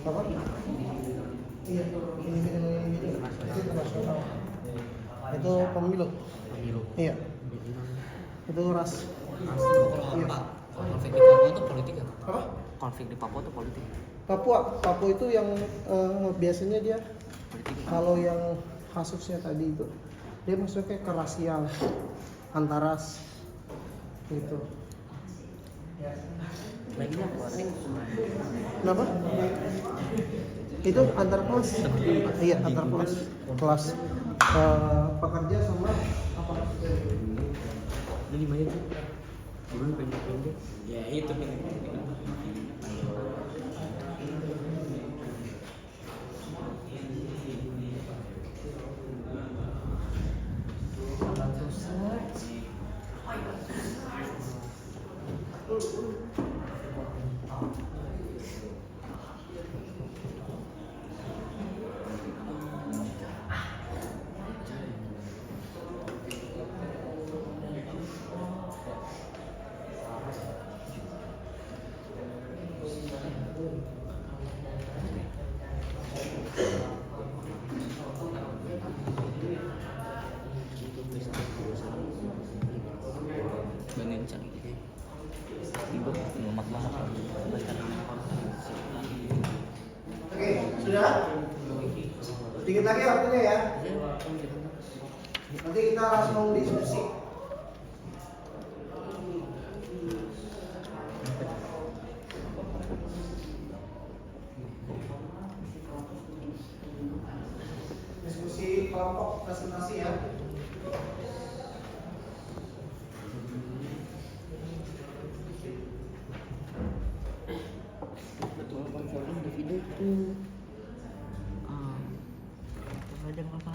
Apa? Iya, ini itu internasional. Itu pemilu. Iya. Itu ras. Iya.
Konflik di Papua itu politik ya?
Apa?
Konflik di Papua itu politik.
Papua itu yang biasanya dia
Politik.
kalau yang kasusnya tadi itu dia masuknya ke rasial antaras gitu.
Lagi apa?
Kenapa? Itu antar kelas. Iya, antar kelas. Kelas pekerja sama apa?
Ini di mana sih? Gimana pendek-pendek?
Ya itu pendek.
Banding cari gitu. Ibu lemak banget.
Oke, sudah? Sedikit lagi waktunya ya. Nanti kita langsung diskusi. Diskusi kelompok presentasi ya.
Betul, konvoling di video itu apa saja apa?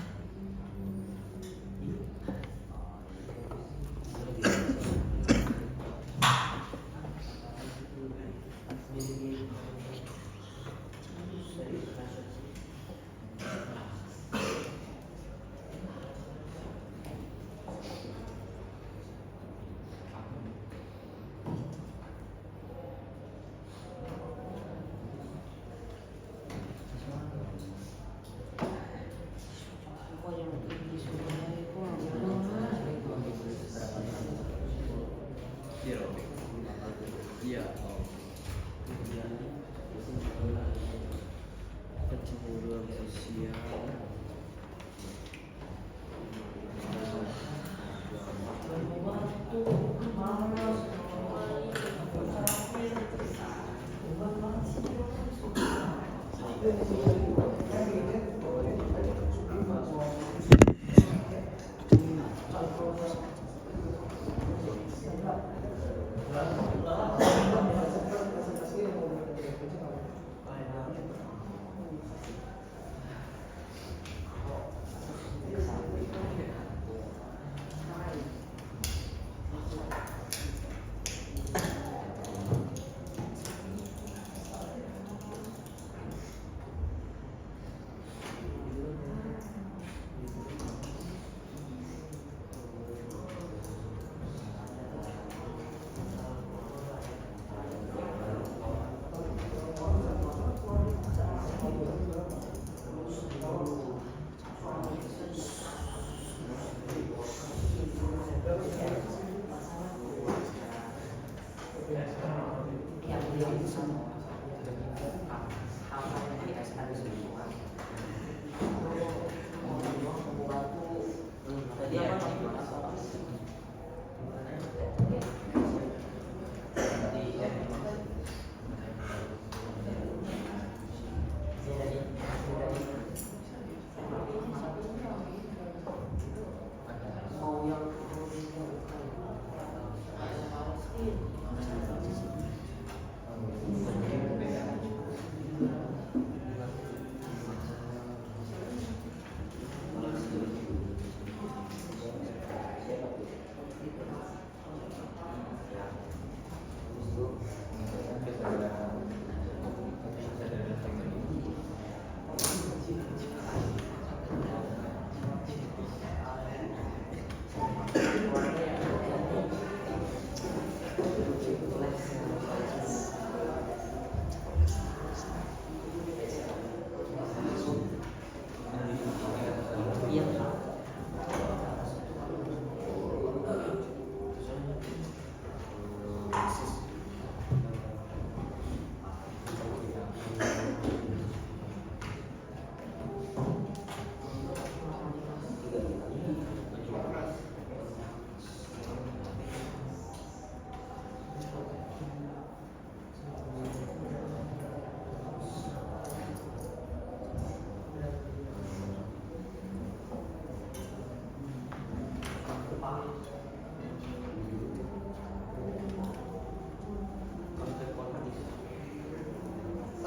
Iya.
Kecemburuan sosial.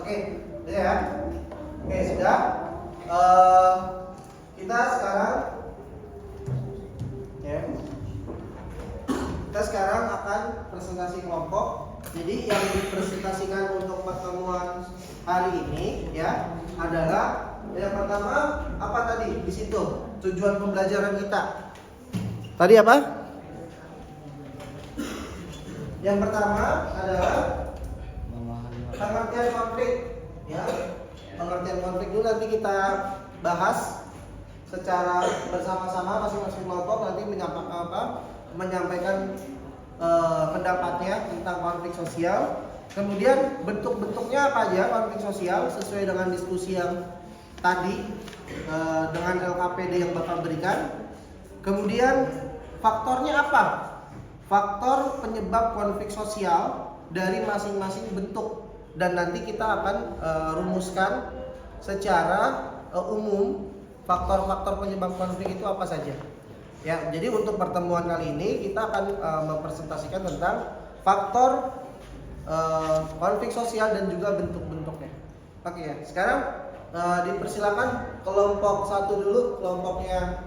Oke, udah ya. Oke, sudah. Kita sekarang ya. Kita sekarang akan presentasi kelompok. Jadi yang dipresentasikan untuk pertemuan hari ini ya adalah yang pertama apa tadi di situ tujuan pembelajaran kita. Tadi apa? Yang pertama adalah pengertian konflik ya. Pengertian konflik dulu nanti kita bahas secara bersama-sama masing-masing kelompok nanti menyampaikan pendapatnya tentang konflik sosial. Kemudian bentuk-bentuknya apa aja konflik sosial sesuai dengan diskusi yang tadi dengan LKPD yang Bapak berikan. Kemudian faktornya apa? Faktor penyebab konflik sosial dari masing-masing bentuk dan nanti kita akan rumuskan secara umum faktor-faktor penyebab konflik itu apa saja. Ya, jadi untuk pertemuan kali ini kita akan mempresentasikan tentang faktor konflik sosial dan juga bentuk-bentuknya. Oke ya, sekarang dipersilakan kelompok satu dulu, kelompoknya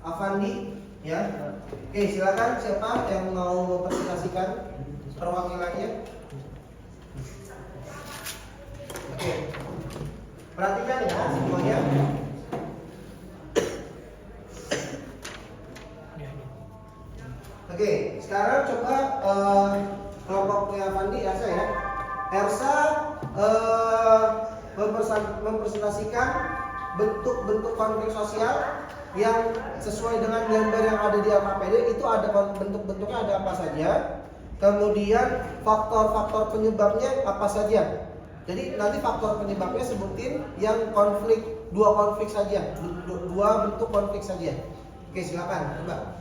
Avandi ya. Oke, silakan siapa yang mau mempresentasikan perwakilannya. Oke, perhatikan ya semuanya. Oke, sekarang coba kelompoknya Avandi Ersa ya. Ersa mempresentasikan bentuk-bentuk konflik sosial yang sesuai dengan gambar yang ada di LKPD. Itu ada bentuk-bentuknya ada apa saja. Kemudian faktor-faktor penyebabnya apa saja. Jadi nanti faktor penyebabnya sebutin yang konflik, dua konflik saja, dua bentuk konflik saja. Oke, silakan coba.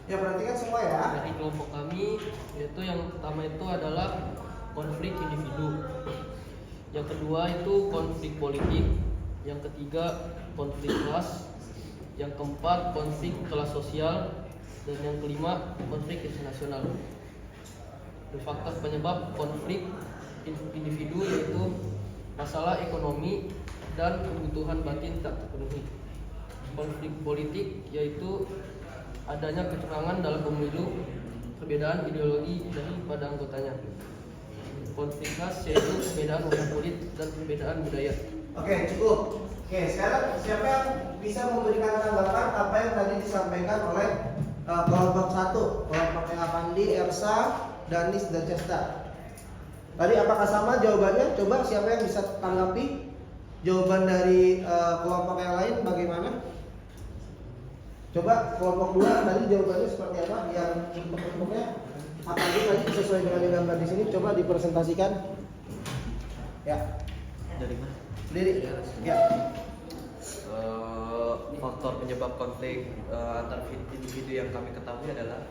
Ya, perhatikan semua ya.
Dari kelompok kami yaitu yang pertama itu adalah konflik individu, yang kedua itu konflik politik, yang ketiga konflik ras, yang keempat konflik kelas sosial, dan yang kelima konflik internasional. Faktor penyebab konflik individu yaitu masalah ekonomi dan kebutuhan batin tak terpenuhi. Konflik politik yaitu adanya kecurangan dalam pemilu, perbedaan ideologi daripada anggotanya. Konflik ras yaitu perbedaan warna kulit dan perbedaan budaya.
Oke, cukup. Oke, sekarang siapa yang bisa memberikan tanggapan apa yang tadi disampaikan oleh kelompok satu, kelompoknya Avandi, Ersa, Danis, dan Cesta? Tadi apakah sama jawabannya? Coba siapa yang bisa tanggapi jawaban dari kelompok yang lain bagaimana? Coba kelompok 2 tadi jawabannya seperti apa? Yang bentuk-bentuknya apa aja tadi sesuai dengan yang gambar di sini? Coba dipresentasikan. Ya.
Dari mana?
Sendiri. Ya.
Faktor penyebab konflik antar individu yang kami ketahui adalah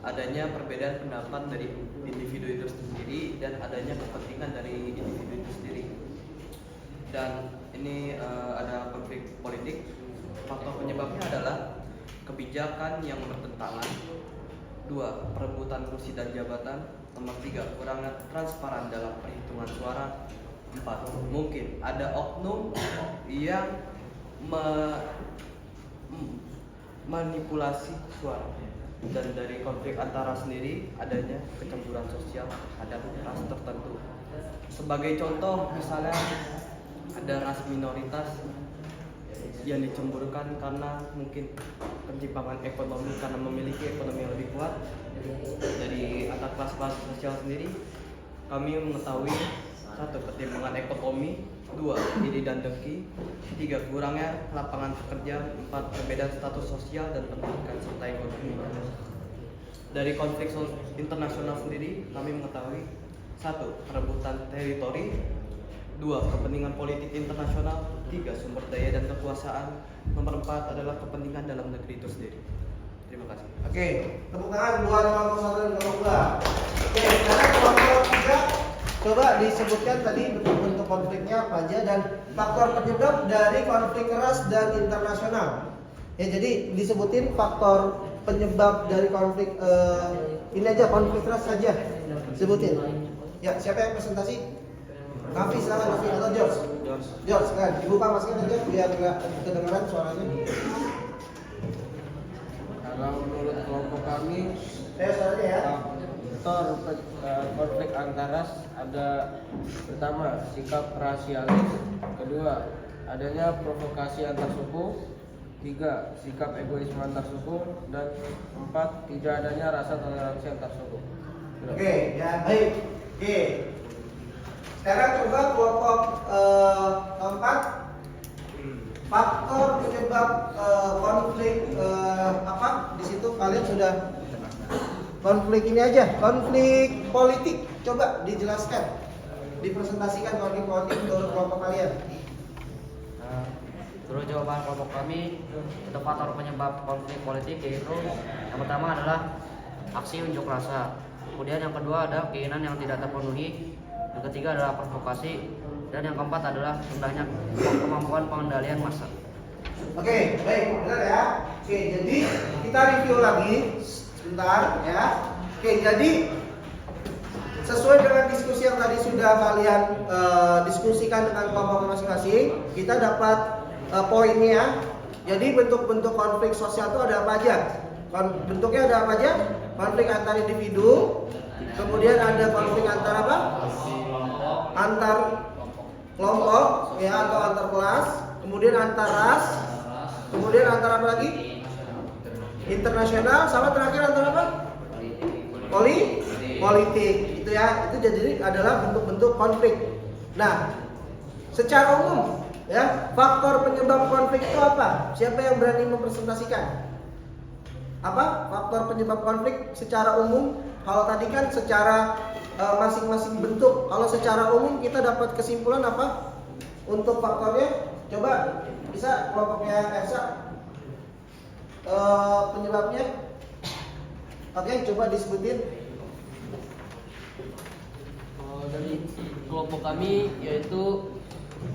adanya perbedaan pendapat dari individu itu sendiri dan adanya kepentingan dari individu itu sendiri. Dan ini ada konflik politik. Faktor penyebabnya adalah kebijakan yang bertentangan. 2. Perebutan kursi dan jabatan. Nomor 3. Kurangnya transparan dalam perhitungan suara. 4. Mungkin ada oknum yang manipulasi suara. Dan dari konflik antara sendiri adanya kecemburuan sosial terhadap ras tertentu. Sebagai contoh, misalnya ada ras minoritas yang dicemburukan karena mungkin ketimpangan ekonomi karena memiliki ekonomi yang lebih kuat. Dari antar kelas sosial sendiri kami mengetahui 1. Ketimpangan ekonomi, 2. Iri dan dengki, 3. Kurangnya lapangan pekerja, 4. Perbedaan status sosial dan pendidikan serta ekonomi. Dari konflik internasional sendiri kami mengetahui 1. Perebutan teritori, 2. Kepentingan politik internasional, 3. Sumber daya dan kekuasaan, nomor 4 adalah kepentingan dalam negeri itu sendiri. Terima kasih.
Oke, tepuk tangan buat kelompok 1 dan kelompok 2. Oke, sekarang kelompok 3 coba disebutkan tadi bentuk-bentuk konfliknya apa aja dan faktor penyebab dari konflik ras dan internasional. Ya, jadi disebutin faktor penyebab dari konflik ini aja konflik ras saja. Sebutin. Ya, siapa yang presentasi? Kavi silakan Kavi atau George. George kan dibuka maskernya aja biar nggak kedengaran suaranya.
Kalau menurut kelompok kami,
Suaranya ya.
faktor konflik antaras ada pertama sikap rasialis, kedua adanya provokasi antar suku, tiga sikap egoisme antar suku, dan empat tidak adanya rasa toleransi antar suku.
Oke, ya baik. Oke. Sekarang coba kelompok keempat, faktor penyebab konflik apa? Di situ kalian sudah konflik ini aja, konflik politik. Coba dijelaskan, dipresentasikan konflik politik menurut kelompok kalian.
Menurut jawaban kelompok kami, untuk faktor penyebab konflik politik yaitu yang pertama adalah aksi unjuk rasa, kemudian yang kedua ada keinginan yang tidak terpenuhi, yang ketiga adalah provokasi, dan yang keempat adalah rendahnya kemampuan pengendalian massa.
Oke, baik, benar ya. Oke, jadi kita review lagi sebentar ya. Oke, jadi sesuai dengan diskusi yang tadi sudah kalian diskusikan dengan kelompok masing-masing, kita dapat poinnya. Jadi bentuk-bentuk konflik sosial itu ada apa aja? Bentuknya ada apa aja? Konflik antar individu, kemudian ada konflik antar apa? Antar kelompok ya atau antar kelas, kemudian antar ras, kemudian antar apa lagi? Internasional, sama terakhir antar apa? Politik. Itu ya, itu jadi adalah bentuk-bentuk konflik. Nah, secara umum ya, faktor penyebab konflik itu apa? Siapa yang berani mempresentasikan? Apa faktor penyebab konflik secara umum? Kalau tadi kan secara masing-masing bentuk. Kalau secara umum kita dapat kesimpulan apa? Untuk faktornya, coba bisa kelompoknya Elsa penyebabnya. Oke, coba disebutin.
Dari kelompok kami yaitu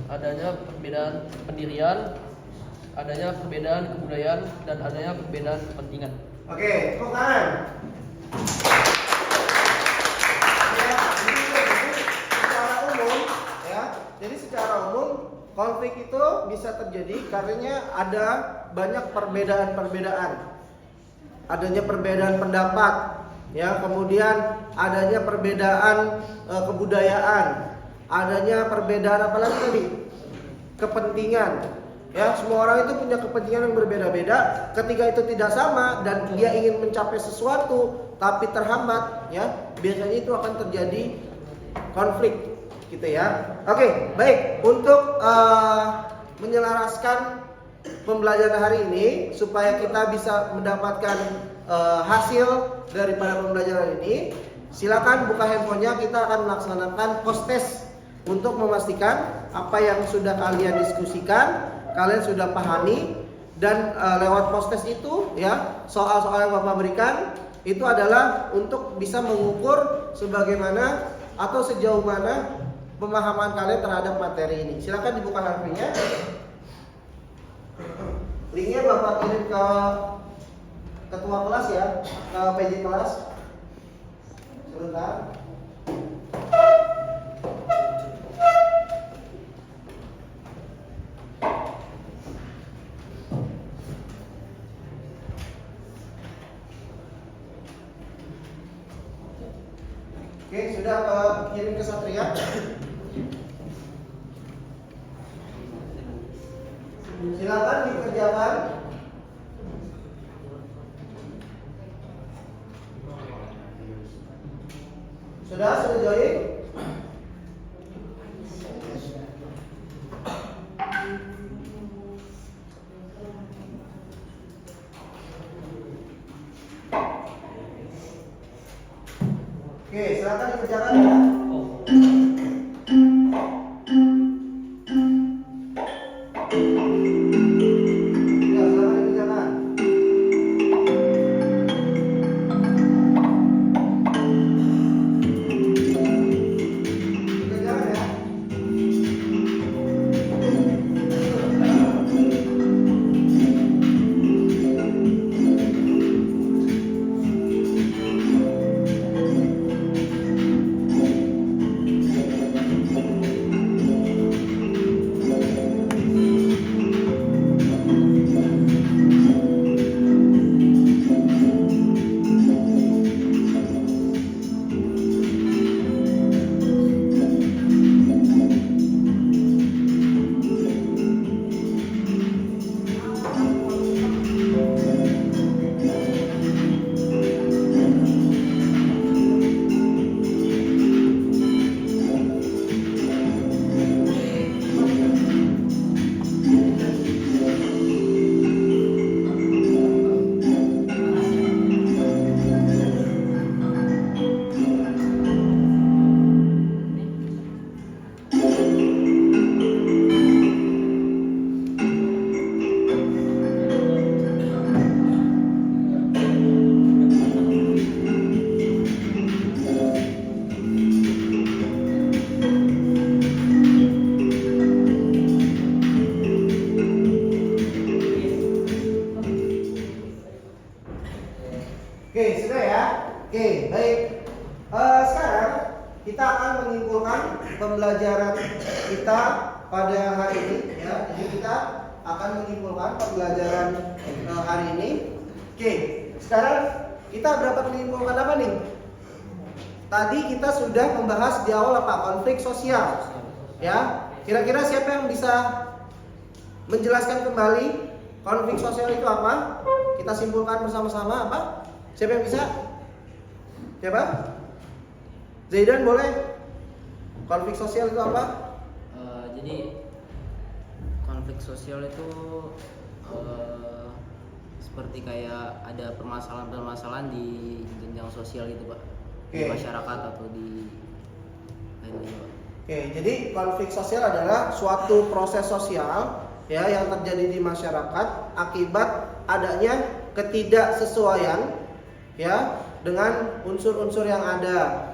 adanya perbedaan pendirian, adanya perbedaan kebudayaan, dan adanya perbedaan kepentingan.
Oke, tepuk tangan. Ya, jadi secara umum konflik itu bisa terjadi karena ada banyak perbedaan-perbedaan. Adanya perbedaan pendapat, ya, kemudian adanya perbedaan kebudayaan, adanya perbedaan apa lagi tadi? Kepentingan. Ya, semua orang itu punya kepentingan yang berbeda-beda. Ketika itu tidak sama dan dia ingin mencapai sesuatu tapi terhambat, ya, biasanya itu akan terjadi konflik, gitu ya. Oke, baik. Untuk menyelaraskan pembelajaran hari ini supaya kita bisa mendapatkan hasil daripada pembelajaran ini, silakan buka handphonenya. Kita akan melaksanakan post test untuk memastikan apa yang sudah kalian diskusikan, kalian sudah pahami, dan lewat post test itu ya, soal-soal yang Bapak berikan itu adalah untuk bisa mengukur sebagaimana atau sejauh mana pemahaman kalian terhadap materi ini. Silakan dibuka handphonenya. Linknya Bapak kirim ke ketua kelas ya, ke PJ kelas. Sebentar. Oke, sudah kirim ke Satria. Silakan dikerjakan. Sudah join? Oke, silakan dikerjakan ya. pembelajaran kita pada hari ini ya. Jadi kita akan menyimpulkan pembelajaran hari ini. Oke, sekarang kita dapat menyimpulkan apa nih? Tadi kita sudah membahas di awal apa? Konflik sosial. Ya, kira-kira siapa yang bisa menjelaskan kembali konflik sosial itu apa? Kita simpulkan bersama-sama apa? Siapa yang bisa? Siapa? Zaidan boleh? Konflik sosial itu apa?
Jadi konflik sosial itu seperti kayak ada permasalahan-permasalahan di jenjang sosial gitu Pak. Di
Oke.
masyarakat atau di lain-lain Pak.
Oke, jadi konflik sosial adalah suatu proses sosial ya yang terjadi di masyarakat akibat adanya ketidaksesuaian ya dengan unsur-unsur yang ada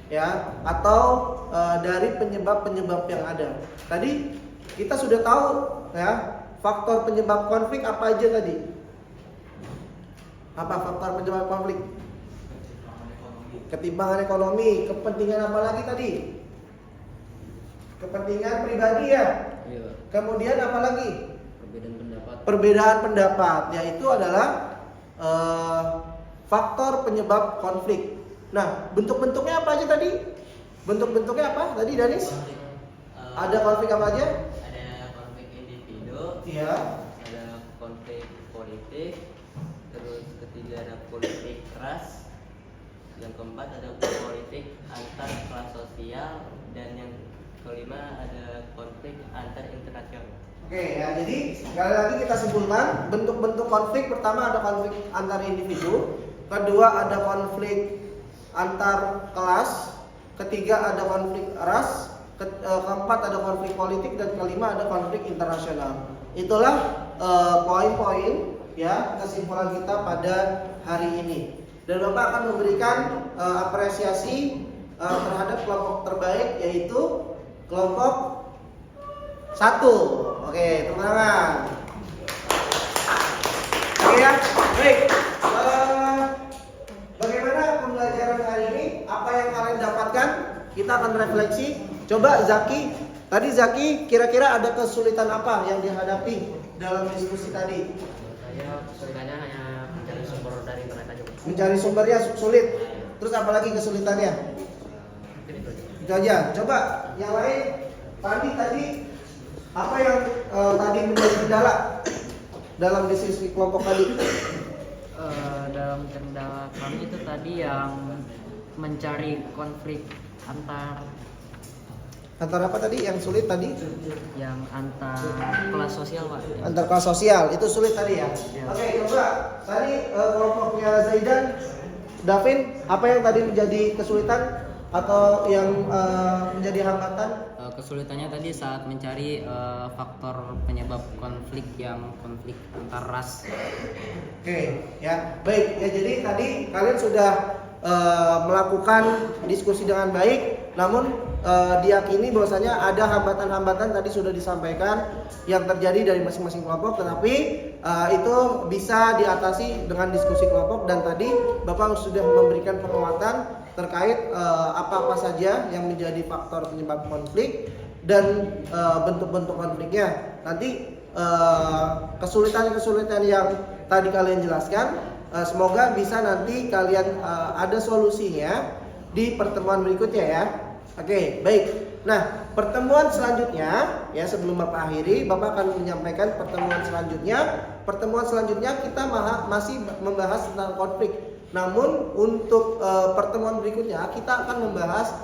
ya atau dari penyebab-penyebab yang ada. Tadi kita sudah tahu ya faktor penyebab konflik apa aja tadi? Apa faktor penyebab konflik? Ketimpangan ekonomi, kepentingan apa lagi tadi? Kepentingan pribadi ya.
Iya Pak.
Kemudian apa lagi?
Perbedaan pendapat.
Perbedaan pendapat, yaitu adalah faktor penyebab konflik. Nah, bentuk-bentuknya apa aja tadi? Bentuk-bentuknya apa tadi, Danis? Ada konflik apa aja?
Ada konflik individu,
Iya.
ada konflik politik, terus ketiga ada politik ras, yang keempat ada politik antar kelas sosial, dan yang kelima ada konflik antar internasional.
Oke ya, jadi sekali lagi kita simpulkan bentuk-bentuk konflik. Pertama ada konflik antar individu, kedua ada konflik antar kelas, ketiga ada konflik ras, keempat ada konflik politik, dan kelima ada konflik internasional. Itulah poin-poin ya kesimpulan kita pada hari ini. Dan Bapak akan memberikan apresiasi terhadap kelompok terbaik, yaitu kelompok 1. Oke, tepuk tangan. Oke ya, baik. Bagaimana pembelajaran hari ini? Apa yang kalian dapatkan? Kita akan refleksi. Coba Zaki, tadi Zaki kira-kira ada kesulitan apa yang dihadapi dalam diskusi tadi?
Saya kesulitannya hanya mencari sumber dari internet aja.
Mencari sumbernya sulit. Terus apa lagi kesulitannya?
Mungkin itu aja.
Itu aja. Coba yang lain. Tadi apa yang tadi menjadi kendala dalam diskusi kelompok tadi?
Dalam kendala kami itu tadi yang mencari konflik antar
Antara apa tadi yang sulit tadi?
yang antar kelas sosial Pak.
Antar kelas sosial itu sulit tadi ya.
Ya.
Oke, coba tadi kelompoknya Zaidan, Davin, apa yang tadi menjadi kesulitan atau yang menjadi hambatan?
Kesulitannya tadi saat mencari faktor penyebab konflik antar ras.
Oke, ya baik ya. Jadi tadi kalian sudah melakukan diskusi dengan baik, namun diyakini bahwasanya ada hambatan-hambatan tadi sudah disampaikan yang terjadi dari masing-masing kelompok, tetapi itu bisa diatasi dengan diskusi kelompok. Dan tadi Bapak sudah memberikan penguatan terkait apa-apa saja yang menjadi faktor penyebab konflik dan bentuk-bentuk konfliknya. Nanti kesulitan-kesulitan yang tadi kalian jelaskan, semoga bisa nanti kalian ada solusinya di pertemuan berikutnya ya. Oke, baik. Nah, pertemuan selanjutnya ya, sebelum Bapak akhiri, Bapak akan menyampaikan pertemuan selanjutnya. Pertemuan selanjutnya kita masih membahas tentang konflik. Namun untuk pertemuan berikutnya kita akan membahas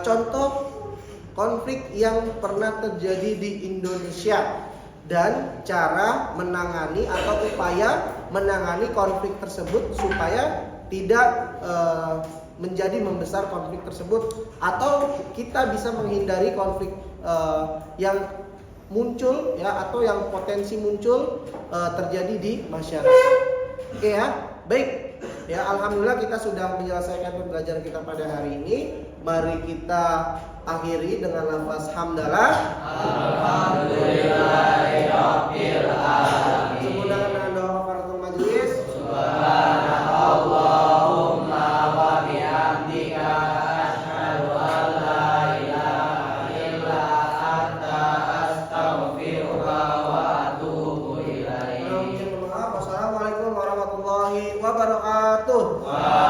contoh konflik yang pernah terjadi di Indonesia dan cara menangani atau upaya menangani konflik tersebut supaya tidak menjadi membesar konflik tersebut, atau kita bisa menghindari konflik yang muncul ya, atau yang potensi muncul terjadi di masyarakat. Oke ya, baik ya, alhamdulillah kita sudah menyelesaikan pembelajaran kita pada hari ini. Mari kita akhiri dengan lafaz hamdalah. Alhamdulillahirabbil alamin. Semoga dengan doa kafaratul majelis. Subhanallahumma wa bihamdika asyhadu an la ilaha Waalaikumsalam.